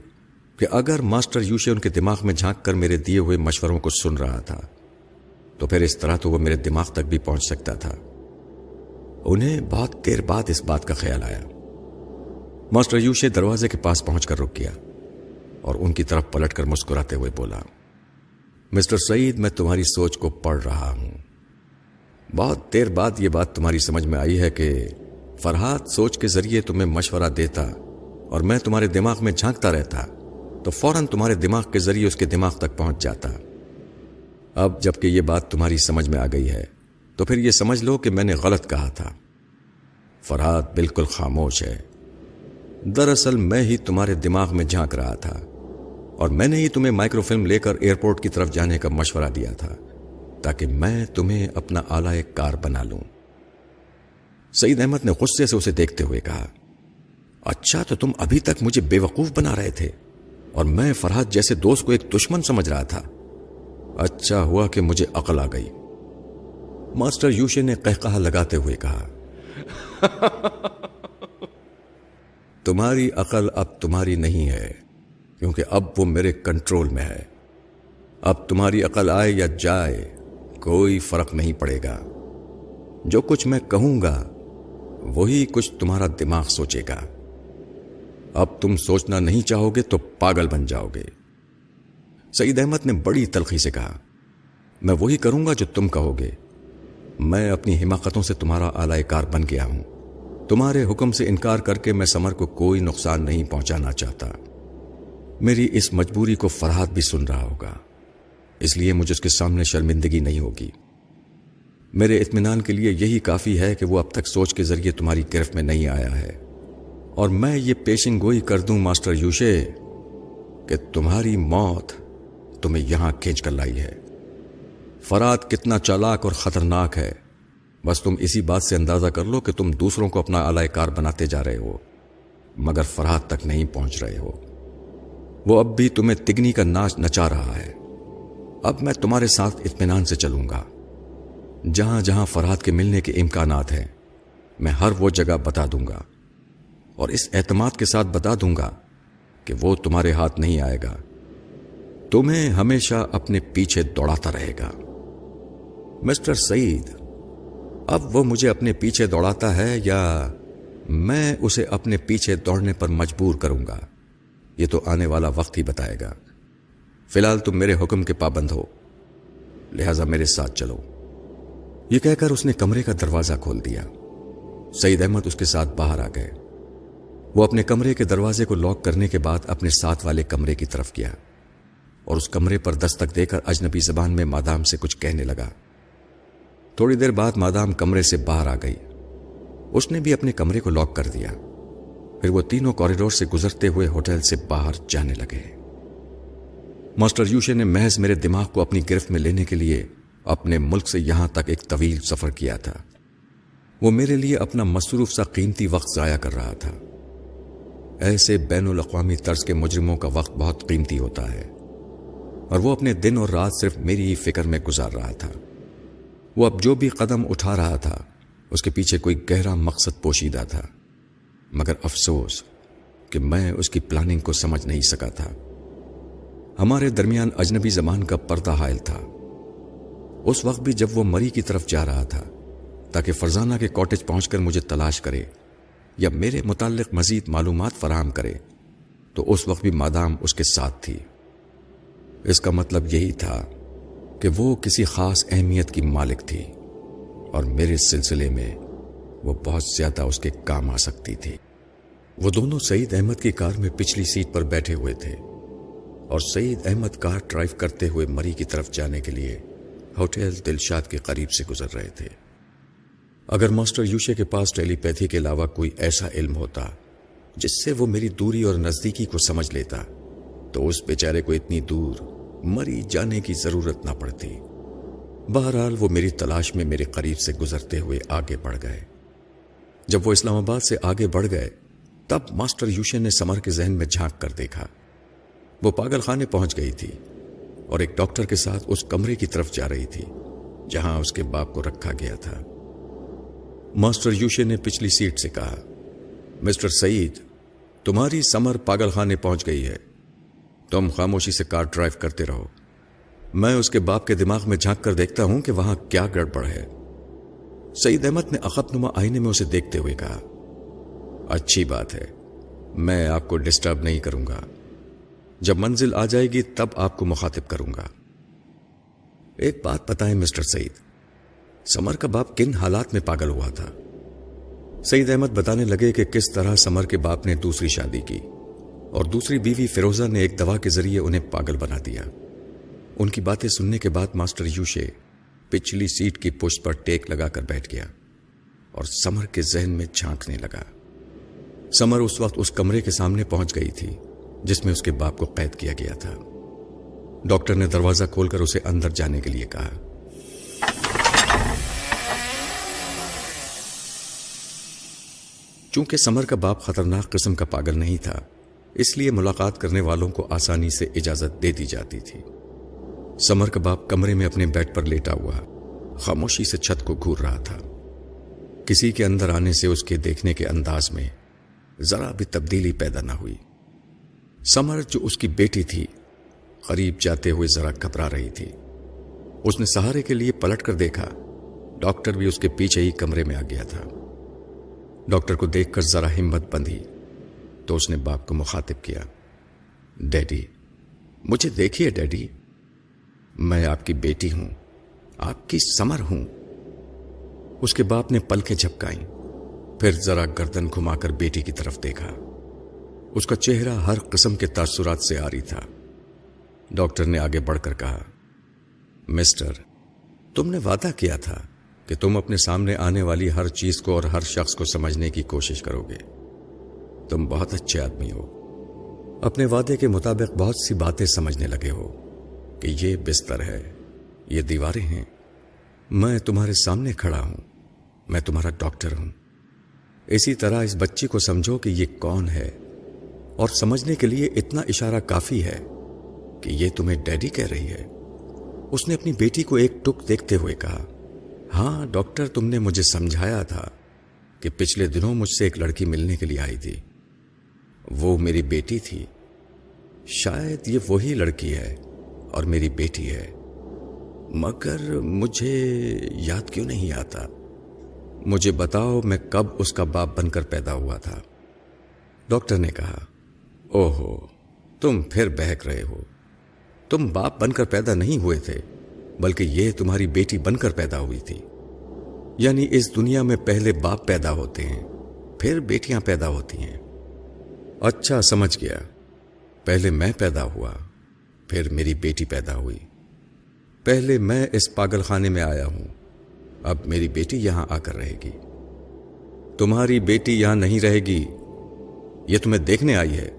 کہ اگر ماسٹر یوشے ان کے دماغ میں جھانک کر میرے دیے ہوئے مشوروں کو سن رہا تھا تو پھر اس طرح تو وہ میرے دماغ تک بھی پہنچ سکتا تھا. انہیں بہت دیر بعد اس بات کا خیال آیا. ماسٹر یوشے دروازے کے پاس پہنچ کر رک گیا اور ان کی طرف پلٹ کر مسکراتے ہوئے بولا، مسٹر سعید، میں تمہاری سوچ کو پڑھ رہا ہوں. بہت دیر بعد یہ بات تمہاری سمجھ میں آئی ہے کہ فرحات سوچ کے ذریعے تمہیں مشورہ دیتا اور میں تمہارے دماغ میں جھانکتا رہتا تو فوراً تمہارے دماغ کے ذریعے اس کے دماغ تک پہنچ جاتا۔ اب جب کہ یہ بات تمہاری سمجھ میں آ گئی ہے تو پھر یہ سمجھ لو کہ میں نے غلط کہا تھا۔ فرحات بالکل خاموش ہے۔ دراصل میں ہی تمہارے دماغ میں جھانک رہا تھا اور میں نے ہی تمہیں مائکرو فلم لے کر ایئرپورٹ کی طرف جانے کا مشورہ دیا تھا تاکہ میں تمہیں اپنا آلہ کار بنا لوں۔ سعید احمد نے غصے سے اسے دیکھتے ہوئے کہا، اچھا تو تم ابھی تک مجھے بے وقوف بنا رہے تھے اور میں فرحات جیسے دوست کو ایک دشمن سمجھ رہا تھا۔ اچھا ہوا کہ مجھے عقل آ گئی۔ ماسٹر یوشے نے قہقہہ لگاتے ہوئے کہا، تمہاری عقل اب تمہاری نہیں ہے کیونکہ اب وہ میرے کنٹرول میں ہے۔ اب تمہاری عقل آئے یا جائے کوئی فرق نہیں پڑے گا۔ جو کچھ میں کہوں گا وہی کچھ تمہارا دماغ سوچے گا۔ اب تم سوچنا نہیں چاہو گے تو پاگل بن جاؤ گے۔ سعید احمد نے بڑی تلخی سے کہا، میں وہی کروں گا جو تم کہو گے۔ میں اپنی حماقتوں سے تمہارا آلہ کار بن گیا ہوں۔ تمہارے حکم سے انکار کر کے میں سمر کو کوئی نقصان نہیں پہنچانا چاہتا۔ میری اس مجبوری کو فرحات بھی سن رہا ہوگا، اس لیے مجھے اس کے سامنے شرمندگی نہیں ہوگی۔ میرے اطمینان کے لیے یہی کافی ہے کہ وہ اب تک سوچ کے ذریعے تمہاری گرفت میں نہیں آیا ہے، اور میں یہ پیشن گوئی کر دوں ماسٹر یوشے کہ تمہاری موت تمہیں یہاں کھینچ کر لائی ہے۔ فرحات کتنا چالاک اور خطرناک ہے، بس تم اسی بات سے اندازہ کر لو کہ تم دوسروں کو اپنا آلہ کار بناتے جا رہے ہو مگر فرحات تک نہیں پہنچ رہے ہو۔ وہ اب بھی تمہیں تگنی کا ناچ نچا رہا ہے۔ اب میں تمہارے ساتھ اطمینان سے چلوں گا۔ جہاں جہاں فرحات کے ملنے کے امکانات ہیں میں ہر وہ جگہ بتا دوں گا، اور اس اعتماد کے ساتھ بتا دوں گا کہ وہ تمہارے ہاتھ نہیں آئے گا، تمہیں ہمیشہ اپنے پیچھے دوڑاتا رہے گا۔ مسٹر سعید، اب وہ مجھے اپنے پیچھے دوڑاتا ہے یا میں اسے اپنے پیچھے دوڑنے پر مجبور کروں گا، یہ تو آنے والا وقت ہی بتائے گا۔ فی الحال تم میرے حکم کے پابند ہو، لہذا میرے ساتھ چلو۔ یہ کہہ کر اس نے کمرے کا دروازہ کھول دیا۔ سعید احمد اس کے ساتھ باہر آ گئے۔ وہ اپنے کمرے کے دروازے کو لاک کرنے کے بعد اپنے ساتھ والے کمرے کی طرف گیا اور اس کمرے پر دستک دے کر اجنبی زبان میں مادام سے کچھ کہنے لگا۔ تھوڑی دیر بعد مادام کمرے سے باہر آ گئی۔ اس نے بھی اپنے کمرے کو لاک کر دیا۔ پھر وہ تینوں کوریڈور سے گزرتے ہوئے ہوٹل سے باہر جانے لگے۔ ماسٹر یوشے نے محض میرے دماغ کو اپنی گرفت میں لینے کے لیے اپنے ملک سے یہاں تک ایک طویل سفر کیا تھا۔ وہ میرے لیے اپنا مصروف سا قیمتی وقت ضائع کر رہا تھا۔ ایسے بین الاقوامی طرز کے مجرموں کا وقت بہت قیمتی ہوتا ہے، اور وہ اپنے دن اور رات صرف میری ہی فکر میں گزار رہا تھا۔ وہ اب جو بھی قدم اٹھا رہا تھا اس کے پیچھے کوئی گہرا مقصد پوشیدہ تھا، مگر افسوس کہ میں اس کی پلاننگ کو سمجھ نہیں سکا تھا۔ ہمارے درمیان اجنبی زبان کا پردہ حائل تھا۔ اس وقت بھی جب وہ مری کی طرف جا رہا تھا تاکہ فرزانہ کے کاٹیج پہنچ کر مجھے تلاش کرے یا میرے متعلق مزید معلومات فراہم کرے، تو اس وقت بھی مادام اس کے ساتھ تھی۔ اس کا مطلب یہی تھا کہ وہ کسی خاص اہمیت کی مالک تھی اور میرے سلسلے میں وہ بہت زیادہ اس کے کام آ سکتی تھی۔ وہ دونوں سعید احمد کی کار میں پچھلی سیٹ پر بیٹھے ہوئے تھے اور سعید احمد کار ڈرائیو کرتے ہوئے مری کی طرف جانے کے لیے ہوٹل دلشاد کے قریب سے گزر رہے تھے۔ اگر ماسٹر یوشے کے پاس ٹیلی پیتھی کے علاوہ کوئی ایسا علم ہوتا جس سے وہ میری دوری اور نزدیکی کو سمجھ لیتا تو اس بیچارے کو اتنی دور مری جانے کی ضرورت نہ پڑتی۔ بہرحال وہ میری تلاش میں میرے قریب سے گزرتے ہوئے آگے بڑھ گئے۔ جب وہ اسلام آباد سے آگے بڑھ گئے تب ماسٹر یوشے نے سمر کے ذہن میں جھانک کر دیکھا۔ وہ پاگل خانے پہنچ گئی تھی اور ایک ڈاکٹر کے ساتھ اس کمرے کی طرف جا رہی تھی جہاں اس کے باپ کو رکھا گیا تھا۔ ماسٹر یوشے نے پچھلی سیٹ سے کہا، مسٹر سعید، تمہاری سمر پاگل خانے پہنچ گئی ہے، تم خاموشی سے کار ڈرائیو کرتے رہو، میں اس کے باپ کے دماغ میں جھانک کر دیکھتا ہوں کہ وہاں کیا گڑبڑ ہے۔ سعید احمد نے عقب نما آئینے میں اسے دیکھتے ہوئے کہا، اچھی بات ہے، میں آپ کو ڈسٹرب نہیں کروں گا، جب منزل آ جائے گی تب آپ کو مخاطب کروں گا۔ ایک بات بتائیں مسٹر سعید، سمر کا باپ کن حالات میں پاگل ہوا تھا؟ سعید احمد بتانے لگے کہ کس طرح سمر کے باپ نے دوسری شادی کی اور دوسری بیوی فیروزہ نے ایک دوا کے ذریعے انہیں پاگل بنا دیا۔ ان کی باتیں سننے کے بعد ماسٹر یوشے پچھلی سیٹ کی پشت پر ٹیک لگا کر بیٹھ گیا اور سمر کے ذہن میں جھانکنے لگا۔ سمر اس وقت اس کمرے کے سامنے پہنچ گئی تھی جس میں اس کے باپ کو قید کیا گیا تھا۔ ڈاکٹر نے دروازہ کھول کر اسے اندر جانے کے لیے کہا۔ چونکہ سمر کا باپ خطرناک قسم کا پاگل نہیں تھا، اس لیے ملاقات کرنے والوں کو آسانی سے اجازت دے دی جاتی تھی۔ سمر کا باپ کمرے میں اپنے بیڈ پر لیٹا ہوا خاموشی سے چھت کو گھور رہا تھا۔ کسی کے اندر آنے سے اس کے دیکھنے کے انداز میں ذرا بھی تبدیلی پیدا نہ ہوئی۔ سمر جو اس کی بیٹی تھی قریب جاتے ہوئے ذرا گھبرا رہی تھی۔ اس نے سہارے کے لیے پلٹ کر دیکھا، ڈاکٹر بھی اس کے پیچھے ہی کمرے میں آ گیا تھا۔ ڈاکٹر کو دیکھ کر ذرا ہمت بندھی تو اس نے باپ کو مخاطب کیا۔ ڈیڈی، مجھے دیکھیے ڈیڈی، میں آپ کی بیٹی ہوں، آپ کی سمر ہوں۔ اس کے باپ نے پلکیں جھپکائیں، پھر ذرا گردن گھما کر بیٹی کی طرف دیکھا۔ اس کا چہرہ ہر قسم کے تاثرات سے عاری تھا۔ ڈاکٹر نے آگے بڑھ کر کہا، مسٹر، تم نے وعدہ کیا تھا کہ تم اپنے سامنے آنے والی ہر چیز کو اور ہر شخص کو سمجھنے کی کوشش کرو گے۔ تم بہت اچھے آدمی ہو، اپنے وعدے کے مطابق بہت سی باتیں سمجھنے لگے ہو کہ یہ بستر ہے، یہ دیواریں ہیں، میں تمہارے سامنے کھڑا ہوں، میں تمہارا ڈاکٹر ہوں۔ اسی طرح اس بچی کو سمجھو کہ یہ کون ہے، اور سمجھنے کے لیے اتنا اشارہ کافی ہے کہ یہ تمہیں ڈیڈی کہہ رہی ہے۔ اس نے اپنی بیٹی کو ایک ٹک دیکھتے ہوئے کہا، ہاں ڈاکٹر، تم نے مجھے سمجھایا تھا کہ پچھلے دنوں مجھ سے ایک لڑکی ملنے کے لیے آئی تھی، وہ میری بیٹی تھی۔ شاید یہ وہی لڑکی ہے اور میری بیٹی ہے، مگر مجھے یاد کیوں نہیں آتا؟ مجھے بتاؤ میں کب اس کا باپ بن کر پیدا ہوا تھا؟ ڈاکٹر نے کہا، اوہو، تم پھر بہک رہے ہو۔ تم باپ بن کر پیدا نہیں ہوئے تھے، بلکہ یہ تمہاری بیٹی بن کر پیدا ہوئی تھی۔ یعنی اس دنیا میں پہلے باپ پیدا ہوتے ہیں، پھر بیٹیاں پیدا ہوتی ہیں۔ اچھا، سمجھ گیا، پہلے میں پیدا ہوا، پھر میری بیٹی پیدا ہوئی۔ پہلے میں اس پاگل خانے میں آیا ہوں، اب میری بیٹی یہاں آ کر رہے گی۔ تمہاری بیٹی یہاں نہیں رہے گی، یہ تمہیں دیکھنے آئی ہے۔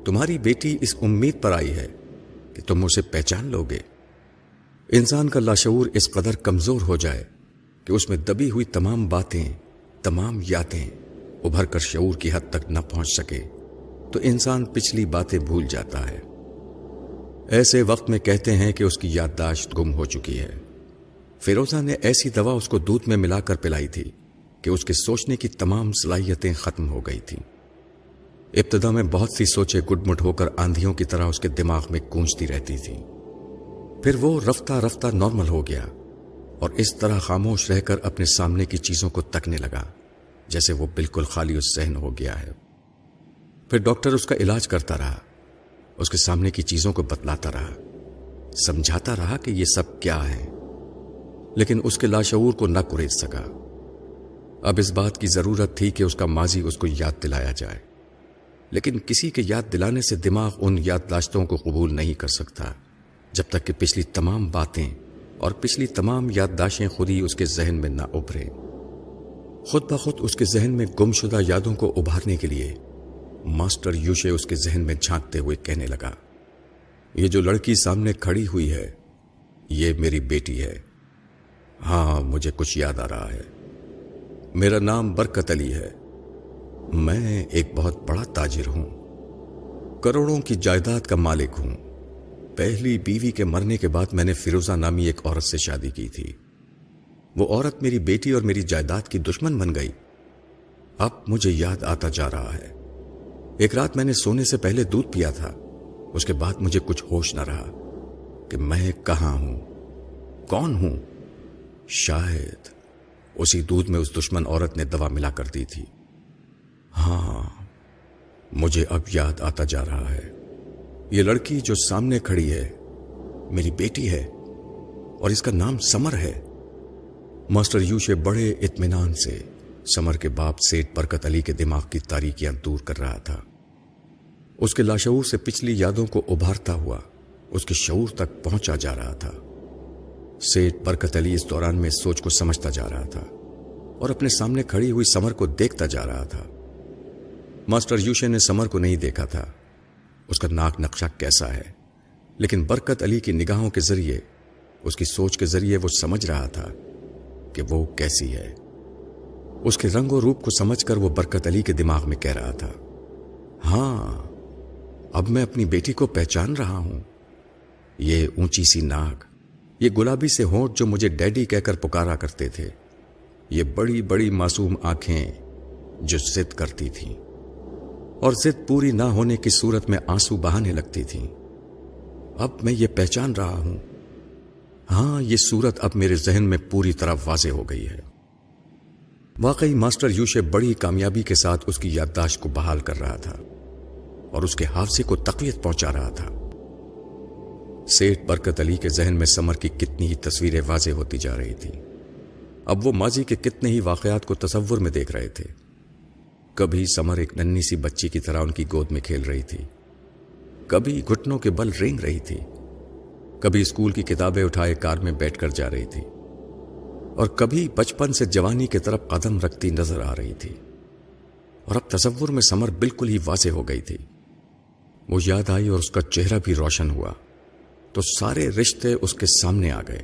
تمہاری بیٹی اس امید پر آئی ہے کہ تم اسے پہچان لو گے۔ انسان کا لاشعور اس قدر کمزور ہو جائے کہ اس میں دبی ہوئی تمام باتیں، تمام یادیں ابھر کر شعور کی حد تک نہ پہنچ سکے تو انسان پچھلی باتیں بھول جاتا ہے۔ ایسے وقت میں کہتے ہیں کہ اس کی یادداشت گم ہو چکی ہے۔ فیروزہ نے ایسی دوا اس کو دودھ میں ملا کر پلائی تھی کہ اس کے سوچنے کی تمام صلاحیتیں ختم ہو گئی تھیں۔ ابتدا میں بہت سی سوچیں گڈ مٹ ہو کر آندھیوں کی طرح اس کے دماغ میں گونجتی رہتی تھیں، پھر وہ رفتہ رفتہ نارمل ہو گیا اور اس طرح خاموش رہ کر اپنے سامنے کی چیزوں کو تکنے لگا جیسے وہ بالکل خالی اس ذہن ہو گیا ہے۔ پھر ڈاکٹر اس کا علاج کرتا رہا، اس کے سامنے کی چیزوں کو بتلاتا رہا، سمجھاتا رہا کہ یہ سب کیا ہے، لیکن اس کے لاشعور کو نہ کرید سکا۔ اب اس بات کی ضرورت تھی کہ اس کا ماضی اس کو یاد دلایا جائے، لیکن کسی کے یاد دلانے سے دماغ ان یادداشتوں کو قبول نہیں کر سکتا جب تک کہ پچھلی تمام باتیں اور پچھلی تمام یادداشتیں خود ہی اس کے ذہن میں نہ ابھریں۔ خود بخود اس کے ذہن میں گم شدہ یادوں کو ابھارنے کے لیے ماسٹر یوشے اس کے ذہن میں جھانکتے ہوئے کہنے لگا، یہ جو لڑکی سامنے کھڑی ہوئی ہے یہ میری بیٹی ہے۔ ہاں، مجھے کچھ یاد آ رہا ہے۔ میرا نام برکت علی ہے، میں ایک بہت بڑا تاجر ہوں، کروڑوں کی جائیداد کا مالک ہوں۔ پہلی بیوی کے مرنے کے بعد میں نے فیروزہ نامی ایک عورت سے شادی کی تھی۔ وہ عورت میری بیٹی اور میری جائیداد کی دشمن بن گئی۔ اب مجھے یاد آتا جا رہا ہے، ایک رات میں نے سونے سے پہلے دودھ پیا تھا، اس کے بعد مجھے کچھ ہوش نہ رہا کہ میں کہاں ہوں، کون ہوں۔ شاید اسی دودھ میں اس دشمن عورت نے دوا ملا کر دی تھی۔ ہاں، مجھے اب یاد آتا جا رہا ہے، یہ لڑکی جو سامنے کھڑی ہے میری بیٹی ہے اور اس کا نام سمر ہے۔ ماسٹر یوشے بڑے اطمینان سے سمر کے باپ سیٹھ برکت علی کے دماغ کی تاریکیاں دور کر رہا تھا۔ اس کے لاشعور سے پچھلی یادوں کو ابھارتا ہوا اس کے شعور تک پہنچا جا رہا تھا۔ سیٹھ برکت علی اس دوران میں اس سوچ کو سمجھتا جا رہا تھا اور اپنے سامنے کھڑی ہوئی سمر کو دیکھتا جا رہا تھا۔ ماسٹر یوشے نے سمر کو نہیں دیکھا تھا، اس کا ناک نقشہ کیسا ہے، لیکن برکت علی کی نگاہوں کے ذریعے، اس کی سوچ کے ذریعے وہ سمجھ رہا تھا کہ وہ کیسی ہے۔ اس کے رنگ و روپ کو سمجھ کر وہ برکت علی کے دماغ میں کہہ رہا تھا، ہاں اب میں اپنی بیٹی کو پہچان رہا ہوں۔ یہ اونچی سی ناک، یہ گلابی سے ہونٹ جو مجھے ڈیڈی کہہ کر پکارا کرتے تھے، یہ بڑی بڑی معصوم آنکھیں جو ضد کرتی تھیں اور ضد پوری نہ ہونے کی صورت میں آنسو بہانے لگتی تھیں، اب میں یہ پہچان رہا ہوں۔ ہاں یہ صورت اب میرے ذہن میں پوری طرح واضح ہو گئی ہے۔ واقعی ماسٹر یوشے بڑی کامیابی کے ساتھ اس کی یادداشت کو بحال کر رہا تھا اور اس کے حافظے کو تقویت پہنچا رہا تھا۔ سیٹھ برکت علی کے ذہن میں سمر کی کتنی ہی تصویریں واضح ہوتی جا رہی تھیں۔ اب وہ ماضی کے کتنے ہی واقعات کو تصور میں دیکھ رہے تھے۔ کبھی سمر ایک ننھی سی بچی کی طرح ان کی گود میں کھیل رہی تھی، کبھی گھٹنوں کے بل رینگ رہی تھی، کبھی اسکول کی کتابیں اٹھائے کار میں بیٹھ کر جا رہی تھی، اور کبھی بچپن سے جوانی کی طرف قدم رکھتی نظر آ رہی تھی۔ اور اب تصور میں سمر بالکل ہی واضح ہو گئی تھی۔ وہ یاد آئی اور اس کا چہرہ بھی روشن ہوا تو سارے رشتے اس کے سامنے آ گئے۔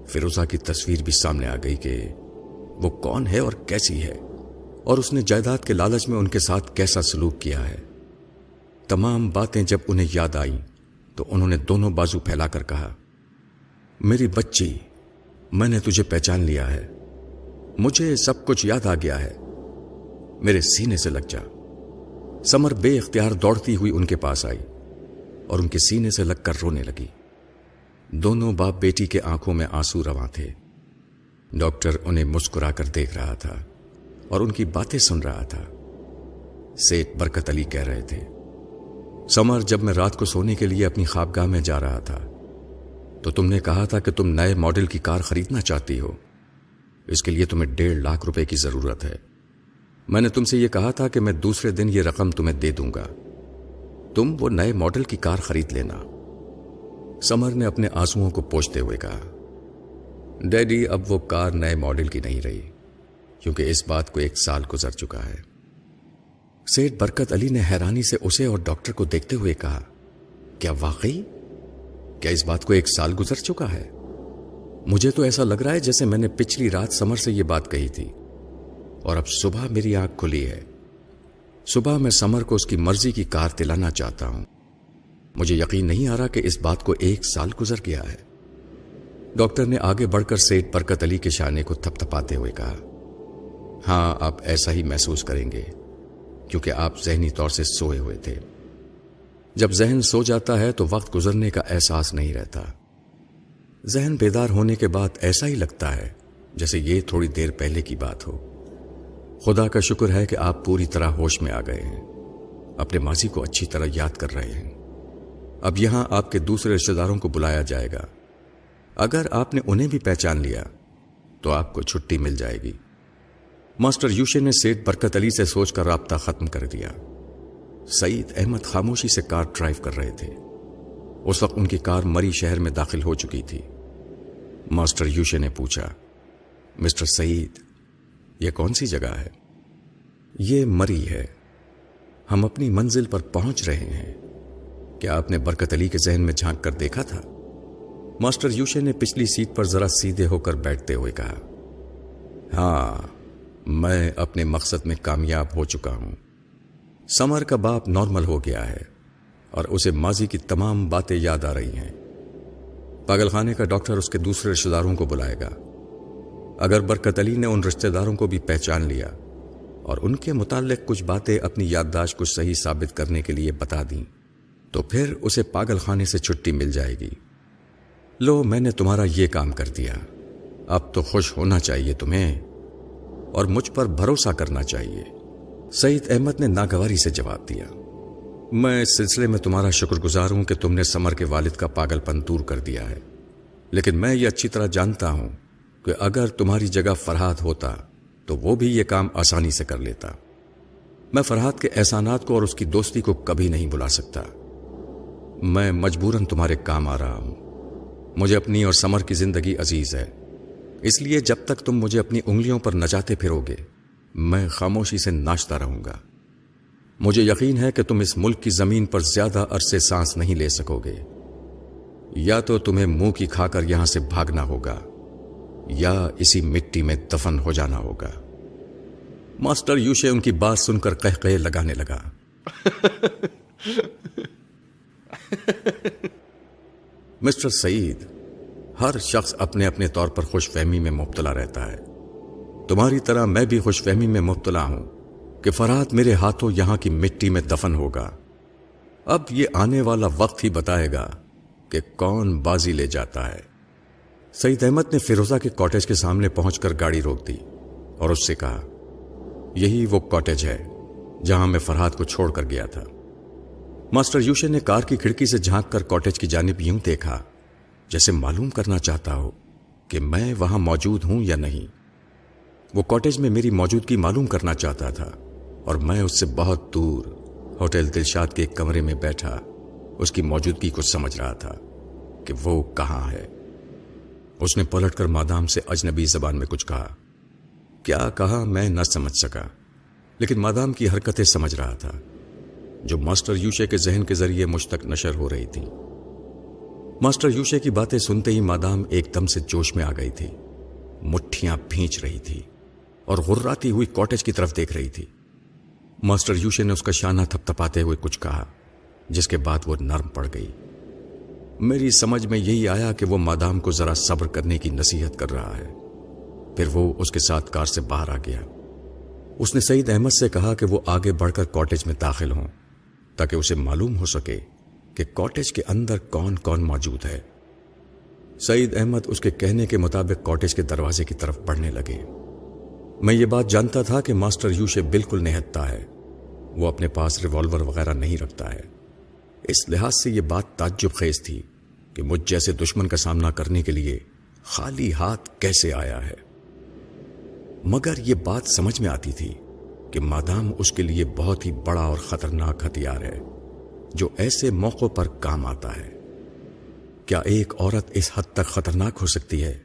فیروزہ کی تصویر بھی سامنے آ گئی کہ وہ کون ہے اور کیسی ہے، اور اس نے جائیداد کے لالچ میں ان کے ساتھ کیسا سلوک کیا ہے۔ تمام باتیں جب انہیں یاد آئیں تو انہوں نے دونوں بازو پھیلا کر کہا، میری بچی، میں نے تجھے پہچان لیا ہے، مجھے سب کچھ یاد آ گیا ہے، میرے سینے سے لگ جا۔ سمر بے اختیار دوڑتی ہوئی ان کے پاس آئی اور ان کے سینے سے لگ کر رونے لگی۔ دونوں باپ بیٹی کے آنکھوں میں آنسو رواں تھے۔ ڈاکٹر انہیں مسکرا کر دیکھ رہا تھا اور ان کی باتیں سن رہا تھا۔ سیٹھ برکت علی کہہ رہے تھے، سمر، جب میں رات کو سونے کے لیے اپنی خوابگاہ میں جا رہا تھا تو تم نے کہا تھا کہ تم نئے ماڈل کی کار خریدنا چاہتی ہو، اس کے لیے تمہیں 1.5 لاکھ روپے کی ضرورت ہے۔ میں نے تم سے یہ کہا تھا کہ میں دوسرے دن یہ رقم تمہیں دے دوں گا، تم وہ نئے ماڈل کی کار خرید لینا۔ سمر نے اپنے آنسوؤں کو پوچھتے ہوئے کہا، ڈیڈی، اب وہ کار نئے ماڈل کی نہیں رہی، کیونکہ اس بات کو 1 سال گزر چکا ہے۔ سیٹھ برکت علی نے حیرانی سے اسے اور ڈاکٹر کو دیکھتے ہوئے کہا، کیا واقعی؟ کیا اس بات کو 1 سال گزر چکا ہے؟ مجھے تو ایسا لگ رہا ہے جیسے میں نے پچھلی رات سمر سے یہ بات کہی تھی، اور اب صبح میری آنکھ کھلی ہے۔ صبح میں سمر کو اس کی مرضی کی کار دلانا چاہتا ہوں۔ مجھے یقین نہیں آ رہا کہ اس بات کو 1 سال گزر گیا ہے۔ ڈاکٹر نے آگے بڑھ کر سیٹھ برکت علی کے شانے کو تھپ تھپاتے ہوئے کہا، ہاں آپ ایسا ہی محسوس کریں گے، کیونکہ آپ ذہنی طور سے سوئے ہوئے تھے۔ جب ذہن سو جاتا ہے تو وقت گزرنے کا احساس نہیں رہتا۔ ذہن بیدار ہونے کے بعد ایسا ہی لگتا ہے جیسے یہ تھوڑی دیر پہلے کی بات ہو۔ خدا کا شکر ہے کہ آپ پوری طرح ہوش میں آ گئے ہیں، اپنے ماضی کو اچھی طرح یاد کر رہے ہیں۔ اب یہاں آپ کے دوسرے رشتہ داروں کو بلایا جائے گا۔ اگر آپ نے انہیں بھی پہچان لیا تو آپ کو چھٹی مل جائے گی۔ ماسٹر یوشے نے سیٹھ برکت علی سے سوچ کر رابطہ ختم کر دیا۔ سعید احمد خاموشی سے کار ڈرائیو کر رہے تھے۔ اس وقت ان کی کار مری شہر میں داخل ہو چکی تھی۔ ماسٹر یوشے نے پوچھا، مسٹر سعید، یہ کون سی جگہ ہے؟ یہ مری ہے، ہم اپنی منزل پر پہنچ رہے ہیں۔ کیا آپ نے برکت علی کے ذہن میں جھانک کر دیکھا تھا؟ ماسٹر یوشے نے پچھلی سیٹ پر ذرا سیدھے ہو کر بیٹھتے ہوئے کہا، ہاں، میں اپنے مقصد میں کامیاب ہو چکا ہوں۔ سمر کا باپ نارمل ہو گیا ہے اور اسے ماضی کی تمام باتیں یاد آ رہی ہیں۔ پاگل خانے کا ڈاکٹر اس کے دوسرے رشتہ داروں کو بلائے گا۔ اگر برکت علی نے ان رشتہ داروں کو بھی پہچان لیا اور ان کے متعلق کچھ باتیں اپنی یادداشت کو صحیح ثابت کرنے کے لیے بتا دیں تو پھر اسے پاگل خانے سے چھٹی مل جائے گی۔ لو، میں نے تمہارا یہ کام کر دیا، اب تو خوش ہونا چاہیے تمہیں اور مجھ پر بھروسہ کرنا چاہیے۔ سعید احمد نے ناگواری سے جواب دیا، میں اس سلسلے میں تمہارا شکر گزار ہوں کہ تم نے سمر کے والد کا پاگل پن دور کر دیا ہے، لیکن میں یہ اچھی طرح جانتا ہوں کہ اگر تمہاری جگہ فرحاد ہوتا تو وہ بھی یہ کام آسانی سے کر لیتا۔ میں فرحات کے احسانات کو اور اس کی دوستی کو کبھی نہیں بلا سکتا۔ میں مجبوراً تمہارے کام آ رہا ہوں۔ مجھے اپنی اور سمر کی زندگی عزیز ہے، اس لیے جب تک تم مجھے اپنی انگلیوں پر نچاتے پھرو گے میں خاموشی سے ناچتا رہوں گا۔ مجھے یقین ہے کہ تم اس ملک کی زمین پر زیادہ عرصے سانس نہیں لے سکو گے، یا تو تمہیں منہ کی کھا کر یہاں سے بھاگنا ہوگا یا اسی مٹی میں دفن ہو جانا ہوگا۔ ماسٹر یوشے ان کی بات سن کر قہقہے لگانے لگا۔ مسٹر سعید، ہر شخص اپنے اپنے طور پر خوش فہمی میں مبتلا رہتا ہے۔ تمہاری طرح میں بھی خوش فہمی میں مبتلا ہوں کہ فرحات میرے ہاتھوں یہاں کی مٹی میں دفن ہوگا۔ اب یہ آنے والا وقت ہی بتائے گا کہ کون بازی لے جاتا ہے۔ سعید احمد نے فیروزہ کے کاٹیج کے سامنے پہنچ کر گاڑی روک دی اور اس سے کہا، یہی وہ کاٹیج ہے جہاں میں فرحات کو چھوڑ کر گیا تھا۔ ماسٹر یوشے نے کار کی کھڑکی سے جھانک کر کاٹیج کی جانب یوں دیکھا جیسے معلوم کرنا چاہتا ہو کہ میں وہاں موجود ہوں یا نہیں۔ وہ کاٹیج میں میری موجودگی معلوم کرنا چاہتا تھا اور میں اس سے بہت دور ہوٹل دلشاد کے ایک کمرے میں بیٹھا اس کی موجودگی کو سمجھ رہا تھا کہ وہ کہاں ہے۔ اس نے پلٹ کر مادام سے اجنبی زبان میں کچھ کہا۔ کیا کہا میں نہ سمجھ سکا، لیکن مادام کی حرکتیں سمجھ رہا تھا جو ماسٹر یوشے کے ذہن کے ذریعے مجھ تک نشر ہو رہی تھی۔ ماسٹر یوشے کی باتیں سنتے ہی مادام ایک دم سے جوش میں آ گئی تھی، مٹھیاں بھینچ رہی تھی اور غراتی ہوئی کاٹیج کی طرف دیکھ رہی تھی۔ ماسٹر یوشے نے اس کا شانہ تھپتھپاتے ہوئے کچھ کہا جس کے بعد وہ نرم پڑ گئی۔ میری سمجھ میں یہی آیا کہ وہ مادام کو ذرا صبر کرنے کی نصیحت کر رہا ہے۔ پھر وہ اس کے ساتھ کار سے باہر آ گیا۔ اس نے سعید احمد سے کہا کہ وہ آگے بڑھ کر کاٹیج میں داخل ہوں تاکہ اسے معلوم ہو سکے کہ کاٹیج کے اندر کون کون موجود ہے۔ سعید احمد اس کے کہنے کے مطابق کاٹیج کے دروازے کی طرف بڑھنے لگے۔ میں یہ بات جانتا تھا کہ ماسٹر یوشے بالکل نہتا ہے، وہ اپنے پاس ریوالور وغیرہ نہیں رکھتا ہے۔ اس لحاظ سے یہ بات تعجب خیز تھی کہ مجھ جیسے دشمن کا سامنا کرنے کے لیے خالی ہاتھ کیسے آیا ہے، مگر یہ بات سمجھ میں آتی تھی کہ مادام اس کے لیے بہت ہی بڑا اور خطرناک ہتھیار ہے جو ایسے موقعوں پر کام آتا ہے۔ کیا ایک عورت اس حد تک خطرناک ہو سکتی ہے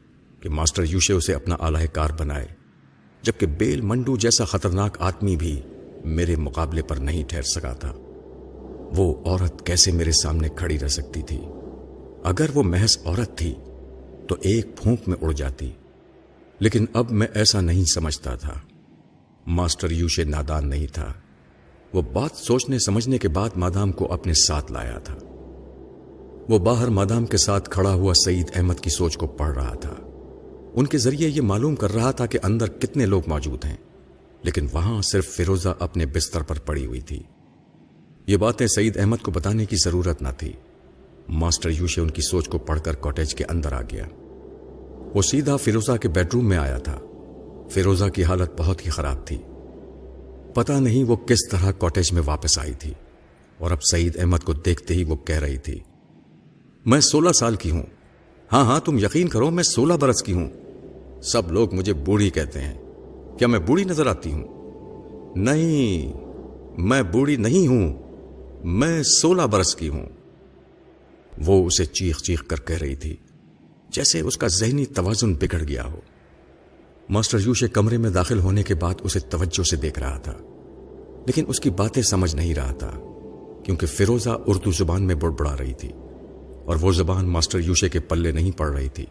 کہ ماسٹر یوشے اسے اپنا اعلی کار بنائے، جبکہ بیل منڈو جیسا خطرناک آدمی بھی میرے مقابلے پر نہیں ٹھہر سکا تھا؟ وہ عورت کیسے میرے سامنے کھڑی رہ سکتی تھی؟ اگر وہ محض عورت تھی تو ایک پھونک میں اڑ جاتی، لیکن اب میں ایسا نہیں سمجھتا تھا۔ ماسٹر یوشے نادان نہیں تھا، وہ بات سوچنے سمجھنے کے بعد مادام کو اپنے ساتھ لایا تھا۔ وہ باہر مادام کے ساتھ کھڑا ہوا سعید احمد کی سوچ کو پڑھ رہا تھا۔ ان کے ذریعے یہ معلوم کر رہا تھا کہ اندر کتنے لوگ موجود ہیں، لیکن وہاں صرف فیروزہ اپنے بستر پر پڑی ہوئی تھی۔ یہ باتیں سعید احمد کو بتانے کی ضرورت نہ تھی۔ ماسٹر یوشے ان کی سوچ کو پڑھ کر کاٹیج کے اندر آ گیا۔ وہ سیدھا فیروزہ کے بیڈ روم میں آیا تھا۔ فیروزہ کی حالت بہت ہی خراب تھی۔ پتہ نہیں وہ کس طرح کاٹیج میں واپس آئی تھی، اور اب سعید احمد کو دیکھتے ہی وہ کہہ رہی تھی، میں 16 سال کی ہوں۔ ہاں تم یقین کرو، میں 16 برس کی ہوں۔ سب لوگ مجھے بوڑھی کہتے ہیں۔ کیا میں بوڑھی نظر آتی ہوں؟ نہیں، میں بوڑھی نہیں ہوں، میں 16 برس کی ہوں۔ وہ اسے چیخ چیخ کر کہہ رہی تھی جیسے اس کا ذہنی توازن بگڑ گیا ہو۔ ماسٹر یوشے کمرے میں داخل ہونے کے بعد اسے توجہ سے دیکھ رہا تھا، لیکن اس کی باتیں سمجھ نہیں رہا تھا کیونکہ فیروزہ اردو زبان میں بڑبڑا رہی تھی اور وہ زبان ماسٹر یوشے کے پلے نہیں پڑ رہی تھی۔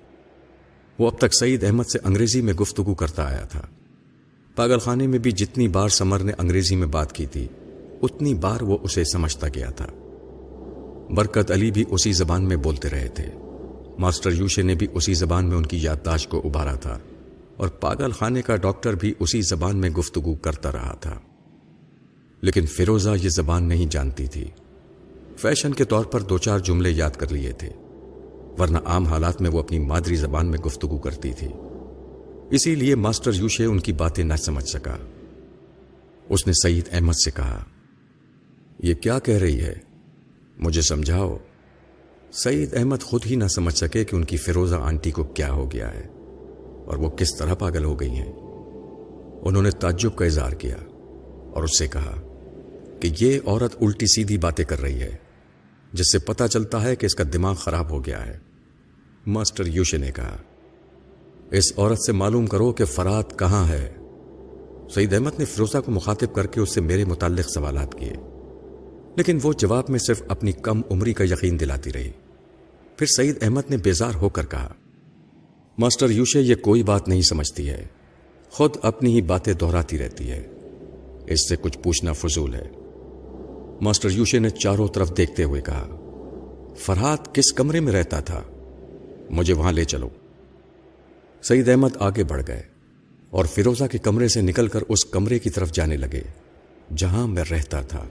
وہ اب تک سعید احمد سے انگریزی میں گفتگو کرتا آیا تھا۔ پاگل خانے میں بھی جتنی بار سمر نے انگریزی میں بات کی تھی اتنی بار وہ اسے سمجھتا گیا تھا۔ برکت علی بھی اسی زبان میں بولتے رہے تھے۔ ماسٹر یوشے نے بھی اسی زبان میں ان کی یادداشت کو ابھارا تھا، اور پاگل خانے کا ڈاکٹر بھی اسی زبان میں گفتگو کرتا رہا تھا۔ لیکن فیروزہ یہ زبان نہیں جانتی تھی۔ فیشن کے طور پر 2-4 جملے یاد کر لیے تھے، ورنہ عام حالات میں وہ اپنی مادری زبان میں گفتگو کرتی تھی۔ اسی لیے ماسٹر یوشے ان کی باتیں نہ سمجھ سکا۔ اس نے سعید احمد سے کہا، یہ کیا کہہ رہی ہے؟ مجھے سمجھاؤ۔ سعید احمد خود ہی نہ سمجھ سکے کہ ان کی فیروزہ آنٹی کو کیا ہو گیا ہے اور وہ کس طرح پاگل ہو گئی ہیں۔ انہوں نے تعجب کا اظہار کیا اور اس سے کہا، کہ یہ عورت الٹی سیدھی باتیں کر رہی ہے، جس سے پتہ چلتا ہے کہ اس کا دماغ خراب ہو گیا ہے۔ ماسٹر یوشے نے کہا، اس عورت سے معلوم کرو کہ فرات کہاں ہے۔ سعید احمد نے فیروزہ کو مخاطب کر کے اس سے میرے متعلق سوالات کیے، لیکن وہ جواب میں صرف اپنی کم عمری کا یقین دلاتی رہی۔ پھر سعید احمد نے بیزار ہو کر کہا، ماسٹر یوشے یہ کوئی بات نہیں سمجھتی ہے، خود اپنی ہی باتیں دہراتی رہتی ہے، اس سے کچھ پوچھنا فضول ہے۔ ماسٹر یوشے نے چاروں طرف دیکھتے ہوئے کہا، فرحات کس کمرے میں رہتا تھا؟ مجھے وہاں لے چلو۔ سعید احمد آگے بڑھ گئے اور فیروزہ کے کمرے سے نکل کر اس کمرے کی طرف جانے لگے جہاں میں رہتا تھا۔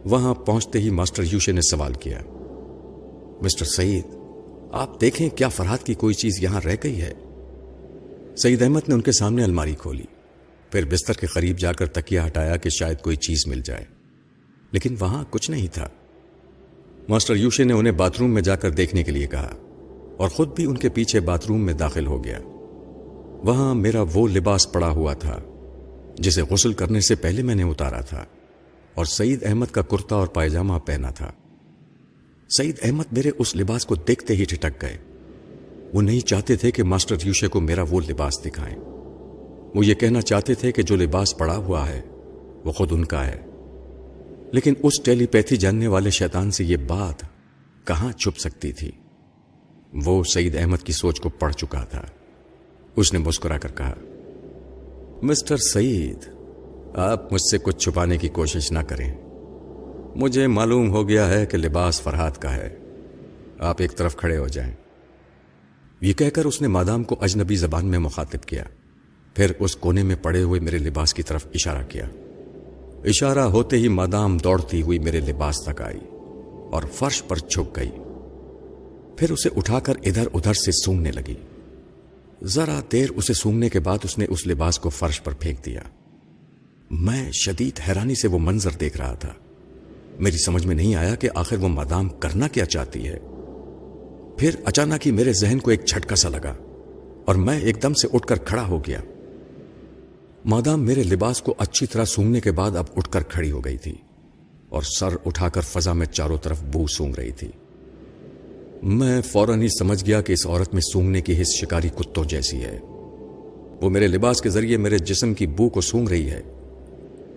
وہاں پہنچتے ہی ماسٹر یوشے نے سوال کیا، مسٹر سعید، آپ دیکھیں کیا فرحات کی کوئی چیز یہاں رہ گئی ہے؟ سعید احمد نے ان کے سامنے الماری کھولی، پھر بستر کے قریب جا کر تکیہ ہٹایا کہ شاید کوئی چیز مل جائے، لیکن وہاں کچھ نہیں تھا۔ ماسٹر یوشے نے انہیں باتھ روم میں جا کر دیکھنے کے لیے کہا اور خود بھی ان کے پیچھے باتھ روم میں داخل ہو گیا۔ وہاں میرا وہ لباس پڑا ہوا تھا جسے غسل کرنے سے پہلے میں نے اتارا تھا، اور سعید احمد کا کرتا اور پائجامہ پہنا تھا۔ سعید احمد میرے اس لباس کو دیکھتے ہی ٹھٹک گئے۔ وہ نہیں چاہتے تھے کہ ماسٹر یوشے کو میرا وہ لباس دکھائیں۔ وہ یہ کہنا چاہتے تھے کہ جو لباس پڑا ہوا ہے وہ خود ان کا ہے، لیکن اس ٹیلی پیتھی جاننے والے شیطان سے یہ بات کہاں چھپ سکتی تھی؟ وہ سعید احمد کی سوچ کو پڑھ چکا تھا۔ اس نے مسکرا کر کہا، مسٹر سعید، آپ مجھ سے کچھ چھپانے کی کوشش نہ کریں، مجھے معلوم ہو گیا ہے کہ لباس فرحات کا ہے، آپ ایک طرف کھڑے ہو جائیں۔ یہ کہہ کر اس نے مادام کو اجنبی زبان میں مخاطب کیا، پھر اس کونے میں پڑے ہوئے میرے لباس کی طرف اشارہ کیا۔ اشارہ ہوتے ہی مادام دوڑتی ہوئی میرے لباس تک آئی اور فرش پر چھپ گئی، پھر اسے اٹھا کر ادھر ادھر سے سونگنے لگی۔ ذرا دیر اسے سونگنے کے بعد اس نے اس لباس کو فرش پر پھینک دیا۔ میں شدید حیرانی سے وہ منظر دیکھ رہا تھا۔ میری سمجھ میں نہیں آیا کہ آخر وہ مادام کرنا کیا چاہتی ہے۔ پھر اچانک ہی میرے ذہن کو ایک جھٹکا سا لگا اور میں ایک دم سے اٹھ کر کھڑا ہو گیا۔ مادام میرے لباس کو اچھی طرح سونگنے کے بعد اب اٹھ کر کھڑی ہو گئی تھی اور سر اٹھا کر فضا میں چاروں طرف بو سونگ رہی تھی۔ میں فوراً ہی سمجھ گیا کہ اس عورت میں سونگنے کی حس شکاری کتوں جیسی ہے۔ وہ میرے لباس کے ذریعے میرے جسم کی بو کو سونگ رہی ہے۔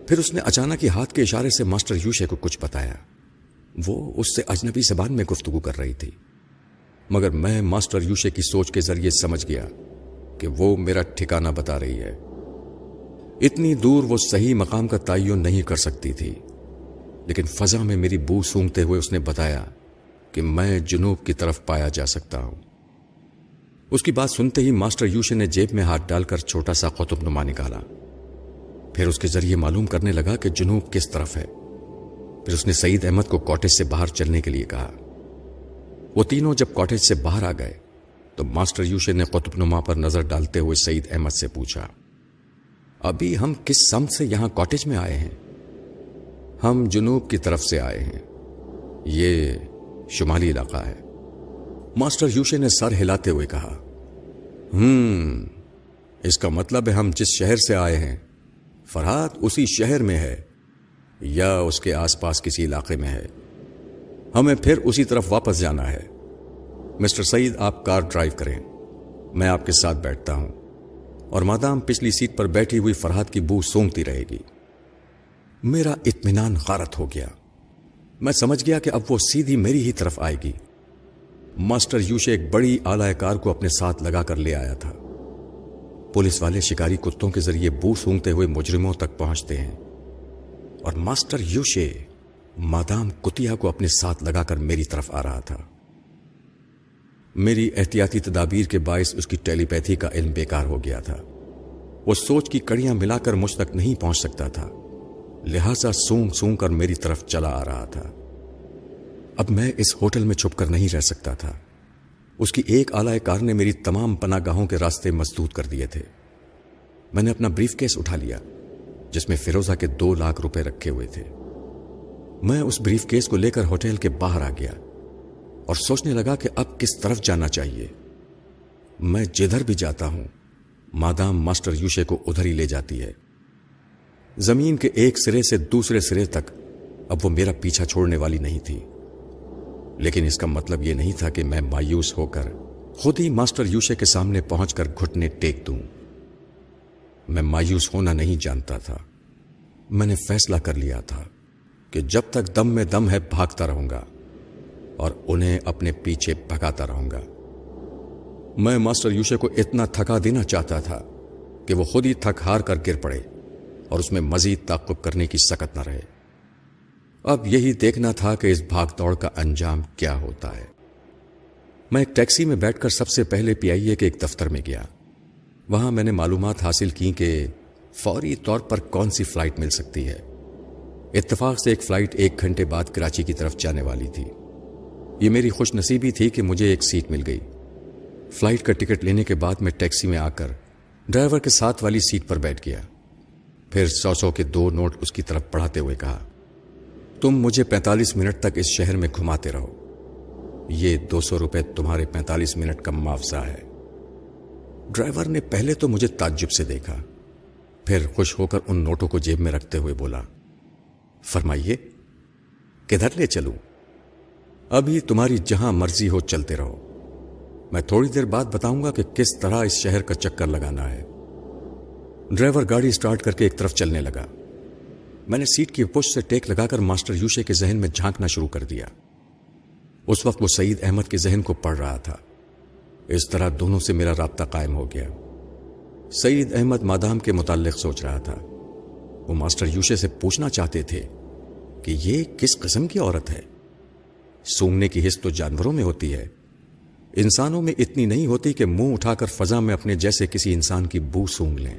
پھر اس نے اچانک ہی ہاتھ کے اشارے سے ماسٹر یوشے کو کچھ بتایا۔ وہ اس سے اجنبی زبان میں گفتگو کر رہی تھی، مگر میں ماسٹر یوشے کی سوچ کے ذریعے سمجھ گیا کہ وہ میرا ٹھکانہ بتا رہی ہے۔ اتنی دور وہ صحیح مقام کا تعین نہیں کر سکتی تھی، لیکن فضا میں میری بو سونگتے ہوئے اس نے بتایا کہ میں جنوب کی طرف پایا جا سکتا ہوں۔ اس کی بات سنتے ہی ماسٹر یوشے نے جیب میں ہاتھ ڈال کر چھوٹا سا قطب نما نکالا، پھر اس کے ذریعے معلوم کرنے لگا کہ جنوب کس طرف ہے۔ پھر اس نے سعید احمد کو کاٹیج سے باہر چلنے کے لیے کہا۔ وہ تینوں جب کاٹیج سے باہر آ گئے تو ماسٹر یوشے نے قطب نما پر نظر ڈالتے ہوئے سعید احمد سے پوچھا، ابھی ہم کس سمت سے یہاں کاٹیج میں آئے ہیں؟ ہم جنوب کی طرف سے آئے ہیں، یہ شمالی علاقہ ہے۔ ماسٹر یوشے نے سر ہلاتے ہوئے کہا، اس کا مطلب ہے ہم جس شہر سے آئے ہیں فرحات اسی شہر میں ہے یا اس کے آس پاس کسی علاقے میں ہے۔ ہمیں پھر اسی طرف واپس جانا ہے۔ مسٹر سعید، آپ کار ڈرائیو کریں، میں آپ کے ساتھ بیٹھتا ہوں، اور مادام پچھلی سیٹ پر بیٹھی ہوئی فرحات کی بو سونگتی رہے گی۔ میرا اطمینان غارت ہو گیا۔ میں سمجھ گیا کہ اب وہ سیدھی میری ہی طرف آئے گی۔ ماسٹر یوشے ایک بڑی آلائے کار کو اپنے ساتھ لگا کر لے آیا تھا۔ پولیس والے شکاری کتوں کے ذریعے بو سونگتے ہوئے مجرموں تک پہنچتے ہیں، اور ماسٹر یوشے مادام کتیا کو اپنے ساتھ لگا کر میری طرف آ رہا تھا۔ میری احتیاطی تدابیر کے باعث اس کی ٹیلی پیتھی کا علم بیکار ہو گیا تھا۔ وہ سوچ کی کڑیاں ملا کر مجھ تک نہیں پہنچ سکتا تھا، لہذا سونگ سونگ کر میری طرف چلا آ رہا تھا۔ اب میں اس ہوٹل میں چھپ کر نہیں رہ سکتا تھا۔ اس کی ایک آلائے کار نے میری تمام پناہ گاہوں کے راستے مسدود کر دیے تھے۔ میں نے اپنا بریف کیس اٹھا لیا جس میں فیروزہ کے 2 لاکھ روپے رکھے ہوئے تھے۔ میں اس بریف کیس کو لے کر ہوٹل کے باہر آ گیا اور سوچنے لگا کہ اب کس طرف جانا چاہیے۔ میں جدھر بھی جاتا ہوں مادام ماسٹر یوشے کو ادھر ہی لے جاتی ہے۔ زمین کے ایک سرے سے دوسرے سرے تک اب وہ میرا پیچھا چھوڑنے والی نہیں تھی، لیکن اس کا مطلب یہ نہیں تھا کہ میں مایوس ہو کر خود ہی ماسٹر یوشے کے سامنے پہنچ کر گھٹنے ٹیک دوں۔ میں مایوس ہونا نہیں جانتا تھا۔ میں نے فیصلہ کر لیا تھا کہ جب تک دم میں دم ہے بھاگتا رہوں گا اور انہیں اپنے پیچھے بھگاتا رہوں گا۔ میں ماسٹر یوشے کو اتنا تھکا دینا چاہتا تھا کہ وہ خود ہی تھک ہار کر گر پڑے اور اس میں مزید تعاقب کرنے کی سکت نہ رہے۔ اب یہی دیکھنا تھا کہ اس بھاگ دوڑ کا انجام کیا ہوتا ہے۔ میں ایک ٹیکسی میں بیٹھ کر سب سے پہلے PIA کے ایک دفتر میں گیا۔ وہاں میں نے معلومات حاصل کی کہ فوری طور پر کون سی فلائٹ مل سکتی ہے۔ اتفاق سے ایک فلائٹ 1 گھنٹے بعد کراچی کی طرف جانے والی تھی۔ یہ میری خوش نصیبی تھی کہ مجھے ایک سیٹ مل گئی۔ فلائٹ کا ٹکٹ لینے کے بعد میں ٹیکسی میں آ کر ڈرائیور کے ساتھ والی سیٹ پر بیٹھ گیا۔ پھر 100 کے 2 نوٹ اس کی طرف بڑھاتے ہوئے کہا، تم مجھے 45 منٹ تک اس شہر میں گھماتے رہو، یہ 200 روپے تمہارے 45 منٹ کا معاوضہ ہے۔ ڈرائیور نے پہلے تو مجھے تعجب سے دیکھا، پھر خوش ہو کر ان نوٹوں کو جیب میں رکھتے ہوئے بولا، فرمائیے کدھر لے چلوں؟ ابھی تمہاری جہاں مرضی ہو چلتے رہو، میں تھوڑی دیر بعد بتاؤں گا کہ کس طرح اس شہر کا چکر لگانا ہے۔ ڈرائیور گاڑی سٹارٹ کر کے ایک طرف چلنے لگا۔ میں نے سیٹ کی پشت سے ٹیک لگا کر ماسٹر یوشے کے ذہن میں جھانکنا شروع کر دیا۔ اس وقت وہ سعید احمد کے ذہن کو پڑھ رہا تھا۔ اس طرح دونوں سے میرا رابطہ قائم ہو گیا۔ سعید احمد مادام کے متعلق سوچ رہا تھا۔ وہ ماسٹر یوشے سے پوچھنا چاہتے تھے کہ یہ کس قسم کی عورت ہے۔ سونگنے کی حس تو جانوروں میں ہوتی ہے، انسانوں میں اتنی نہیں ہوتی کہ منہ اٹھا کر فضا میں اپنے جیسے کسی انسان کی بو سونگ لیں۔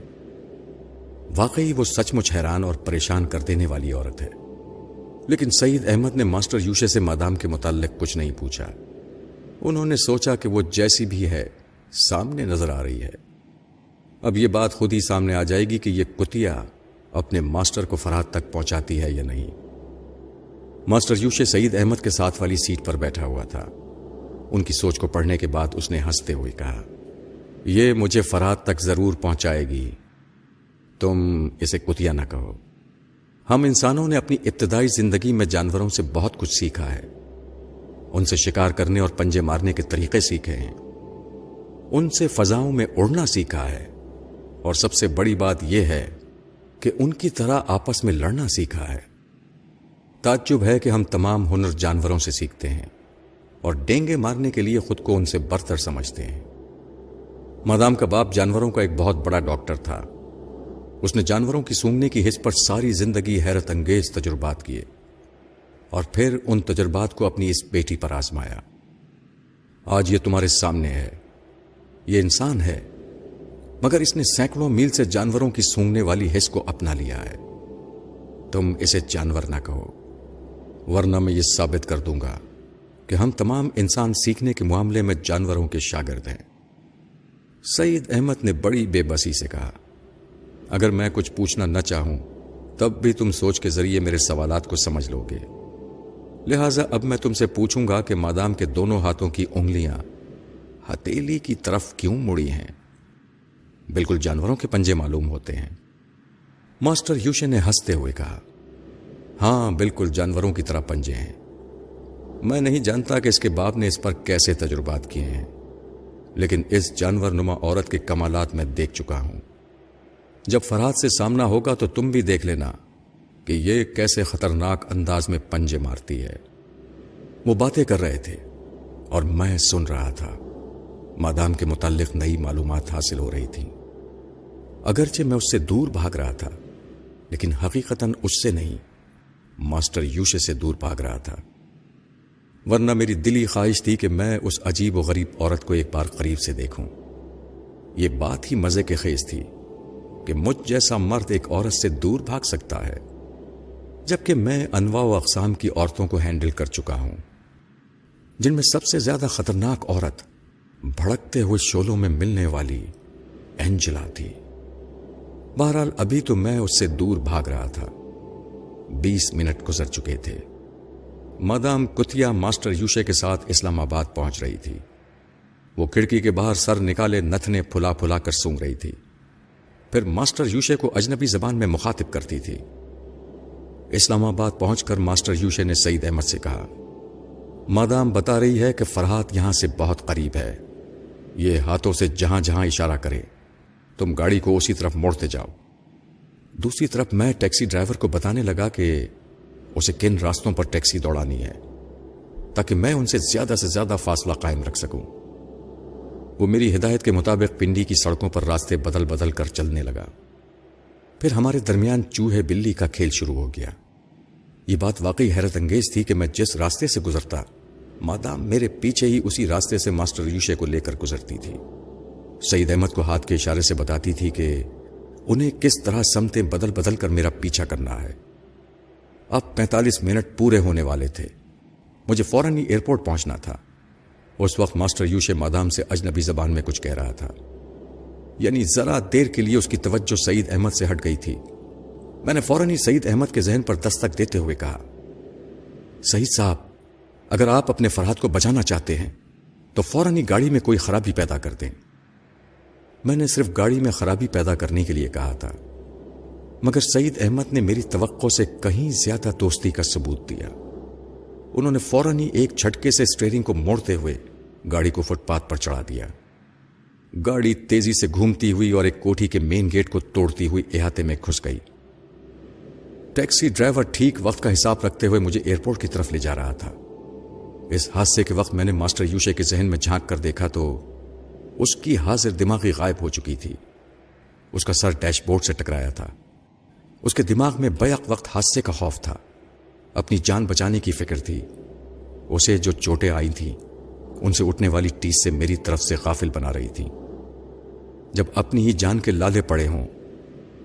واقعی وہ سچ مچ حیران اور پریشان کر دینے والی عورت ہے۔ لیکن سعید احمد نے ماسٹر یوشے سے مادام کے متعلق کچھ نہیں پوچھا۔ انہوں نے سوچا کہ وہ جیسی بھی ہے سامنے نظر آ رہی ہے، اب یہ بات خود ہی سامنے آ جائے گی کہ یہ کتیا اپنے ماسٹر کو فرات تک پہنچاتی ہے یا نہیں۔ ماسٹر یوشے سعید احمد کے ساتھ والی سیٹ پر بیٹھا ہوا تھا۔ ان کی سوچ کو پڑھنے کے بعد اس نے ہنستے ہوئے کہا، یہ مجھے فرات تک ضرور پہنچائے گی، تم اسے کتیا نہ کہو۔ ہم انسانوں نے اپنی ابتدائی زندگی میں جانوروں سے بہت کچھ سیکھا ہے، ان سے شکار کرنے اور پنجے مارنے کے طریقے سیکھے ہیں، ان سے فضاؤں میں اڑنا سیکھا ہے، اور سب سے بڑی بات یہ ہے کہ ان کی طرح آپس میں لڑنا سیکھا ہے۔ تعجب ہے کہ ہم تمام ہنر جانوروں سے سیکھتے ہیں اور ڈینگے مارنے کے لیے خود کو ان سے برتر سمجھتے ہیں۔ مادام کا باپ جانوروں کا ایک بہت بڑا ڈاکٹر تھا۔ اس نے جانوروں کی سونگنے کی حس پر ساری زندگی حیرت انگیز تجربات کیے اور پھر ان تجربات کو اپنی اس بیٹی پر آزمایا۔ آج یہ تمہارے سامنے ہے، یہ انسان ہے، مگر اس نے سینکڑوں میل سے جانوروں کی سونگنے والی حس کو اپنا لیا ہے۔ تم اسے جانور نہ کہو، ورنہ میں یہ ثابت کر دوں گا کہ ہم تمام انسان سیکھنے کے معاملے میں جانوروں کے شاگرد ہیں۔ سعید احمد نے بڑی بے بسی سے کہا، اگر میں کچھ پوچھنا نہ چاہوں تب بھی تم سوچ کے ذریعے میرے سوالات کو سمجھ لو گے، لہٰذا اب میں تم سے پوچھوں گا کہ مادام کے دونوں ہاتھوں کی انگلیاں ہتھیلی کی طرف کیوں مڑی ہیں؟ بالکل جانوروں کے پنجے معلوم ہوتے ہیں۔ ماسٹر یوشے نے ہنستے ہوئے کہا، ہاں بالکل جانوروں کی طرح پنجے ہیں۔ میں نہیں جانتا کہ اس کے باپ نے اس پر کیسے تجربات کیے ہیں، لیکن اس جانور نما عورت کے کمالات میں دیکھ چکا ہوں۔ جب فرات سے سامنا ہوگا تو تم بھی دیکھ لینا کہ یہ کیسے خطرناک انداز میں پنجے مارتی ہے۔ وہ باتیں کر رہے تھے اور میں سن رہا تھا۔ مادام کے متعلق نئی معلومات حاصل ہو رہی تھی۔ اگرچہ میں اس سے دور بھاگ رہا تھا، لیکن حقیقتاً اس سے نہیں، ماسٹر یوشے سے دور بھاگ رہا تھا۔ ورنہ میری دلی خواہش تھی کہ میں اس عجیب و غریب عورت کو ایک بار قریب سے دیکھوں۔ یہ بات ہی مزے کے خیز تھی کہ مجھ جیسا مرد ایک عورت سے دور بھاگ سکتا ہے، جبکہ میں انواع و اقسام کی عورتوں کو ہینڈل کر چکا ہوں، جن میں سب سے زیادہ خطرناک عورت بھڑکتے ہوئے شعلوں میں ملنے والی اینجلا تھی۔ بہرحال ابھی تو میں اس سے دور بھاگ رہا تھا۔ 20 منٹ گزر چکے تھے۔ مادام کتیا ماسٹر یوشے کے ساتھ اسلام آباد پہنچ رہی تھی۔ وہ کھڑکی کے باہر سر نکالے نتنے پھلا پھلا کر سونگ رہی تھی۔ پھر ماسٹر یوشے کو اجنبی زبان میں مخاطب کرتی تھی۔ اسلام آباد پہنچ کر ماسٹر یوشے نے سعید احمد سے کہا، مادام بتا رہی ہے کہ فرحات یہاں سے بہت قریب ہے، یہ ہاتھوں سے جہاں جہاں اشارہ کرے تم گاڑی کو اسی طرف موڑتے جاؤ۔ دوسری طرف میں ٹیکسی ڈرائیور کو بتانے لگا کہ اسے کن راستوں پر ٹیکسی دوڑانی ہے تاکہ میں ان سے زیادہ فاصلہ قائم رکھ سکوں۔ وہ میری ہدایت کے مطابق پنڈی کی سڑکوں پر راستے بدل بدل کر چلنے لگا۔ پھر ہمارے درمیان چوہے بلی کا کھیل شروع ہو گیا۔ یہ بات واقعی حیرت انگیز تھی کہ میں جس راستے سے گزرتا مادام میرے پیچھے ہی اسی راستے سے ماسٹر یوشے کو لے کر گزرتی تھی۔ سعید احمد کو ہاتھ کے اشارے سے بتاتی تھی کہ انہیں کس طرح سمتیں بدل بدل کر میرا پیچھا کرنا ہے۔ اب 45 منٹ پورے ہونے والے تھے، مجھے فوراً ہی ایئرپورٹ پہنچنا تھا۔ اس وقت ماسٹر یوشے مادام سے اجنبی زبان میں کچھ کہہ رہا تھا، یعنی ذرا دیر کے لیے اس کی توجہ سعید احمد سے ہٹ گئی تھی۔ میں نے فوراً ہی سعید احمد کے ذہن پر دستک دیتے ہوئے کہا، سعید صاحب، اگر آپ اپنے فرحات کو بچانا چاہتے ہیں تو فوراً ہی گاڑی میں کوئی خرابی پیدا کر دیں۔ میں نے صرف گاڑی میں خرابی پیدا کرنے کے لیے کہا تھا، مگر سعید احمد نے میری توقع سے کہیں زیادہ دوستی کا ثبوت دیا۔ انہوں نے فوراً ہی ایک جھٹکے سے اسٹیئرنگ کو موڑتے ہوئے گاڑی کو فٹ پاتھ پر چڑھا دیا۔ گاڑی تیزی سے گھومتی ہوئی اور ایک کوٹھی کے مین گیٹ کو توڑتی ہوئی احاطے میں گھس گئی۔ ٹیکسی ڈرائیور ٹھیک وقت کا حساب رکھتے ہوئے مجھے ایئرپورٹ کی طرف لے جا رہا تھا۔ اس حادثے کے وقت میں نے ماسٹر یوشے کے ذہن میں جھانک کر دیکھا تو اس کی حاضر دماغی غائب ہو چکی تھی۔ اس کا سر ڈیش بورڈ سے ٹکرایا تھا۔ اس کے دماغ میں بیک وقت حادثے کا خوف تھا، اپنی جان بچانے کی فکر تھی۔ اسے جو چوٹیں آئی تھیں ان سے اٹھنے والی ٹیس سے میری طرف سے غافل بنا رہی تھی۔ جب اپنی ہی جان کے لالے پڑے ہوں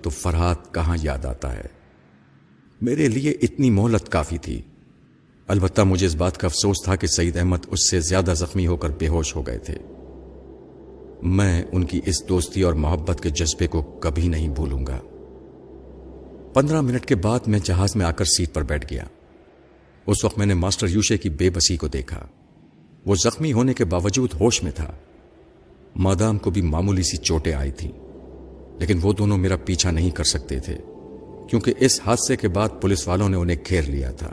تو فرحات کہاں یاد آتا ہے۔ میرے لیے اتنی مہلت کافی تھی۔ البتہ مجھے اس بات کا افسوس تھا کہ سعید احمد اس سے زیادہ زخمی ہو کر بے ہوش ہو گئے تھے۔ میں ان کی اس دوستی اور محبت کے جذبے کو کبھی نہیں بھولوں گا۔ 15 منٹ کے بعد میں جہاز میں آ کر سیٹ پر بیٹھ گیا۔ اس وقت میں نے ماسٹر یوشے کی بے بسی کو دیکھا۔ وہ زخمی ہونے کے باوجود ہوش میں تھا۔ مادام کو بھی معمولی سی چوٹیں آئی تھیں، لیکن وہ دونوں میرا پیچھا نہیں کر سکتے تھے کیونکہ اس حادثے کے بعد پولیس والوں نے انہیں گھیر لیا تھا۔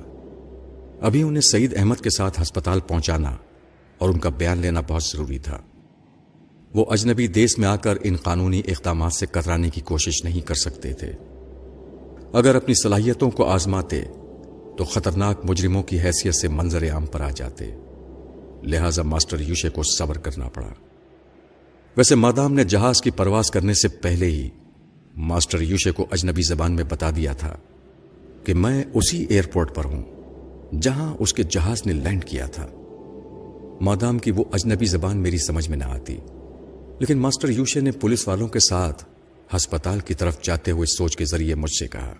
ابھی انہیں سعید احمد کے ساتھ ہسپتال پہنچانا اور ان کا بیان لینا بہت ضروری تھا۔ وہ اجنبی دیس میں آ کر ان قانونی اقدامات سے کترانے کی کوشش نہیں کر سکتے تھے۔ اگر اپنی صلاحیتوں کو آزماتے تو خطرناک مجرموں کی حیثیت سے منظر عام پر آ جاتے، لہذا ماسٹر یوشے کو صبر کرنا پڑا۔ ویسے مادام نے جہاز کی پرواز کرنے سے پہلے ہی ماسٹر یوشے کو اجنبی زبان میں بتا دیا تھا کہ میں اسی ایئرپورٹ پر ہوں جہاں اس کے جہاز نے لینڈ کیا تھا۔ مادام کی وہ اجنبی زبان میری سمجھ میں نہ آتی، لیکن ماسٹر یوشے نے پولیس والوں کے ساتھ ہسپتال کی طرف جاتے ہوئے سوچ کے ذریعے مجھ سے کہا،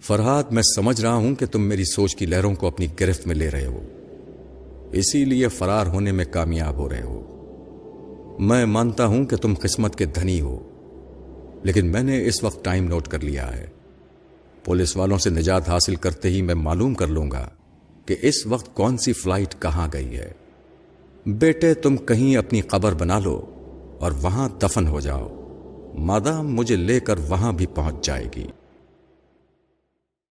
فرحات، میں سمجھ رہا ہوں کہ تم میری سوچ کی لہروں کو اپنی گرفت میں لے رہے ہو، اسی لیے فرار ہونے میں کامیاب ہو رہے ہو۔ میں مانتا ہوں کہ تم قسمت کے دھنی ہو، لیکن میں نے اس وقت ٹائم نوٹ کر لیا ہے۔ پولیس والوں سے نجات حاصل کرتے ہی میں معلوم کر لوں گا کہ اس وقت کون سی فلائٹ کہاں گئی ہے۔ بیٹے، تم کہیں اپنی قبر بنا لو اور وہاں دفن ہو جاؤ، مادام مجھے لے کر وہاں بھی پہنچ جائے گی۔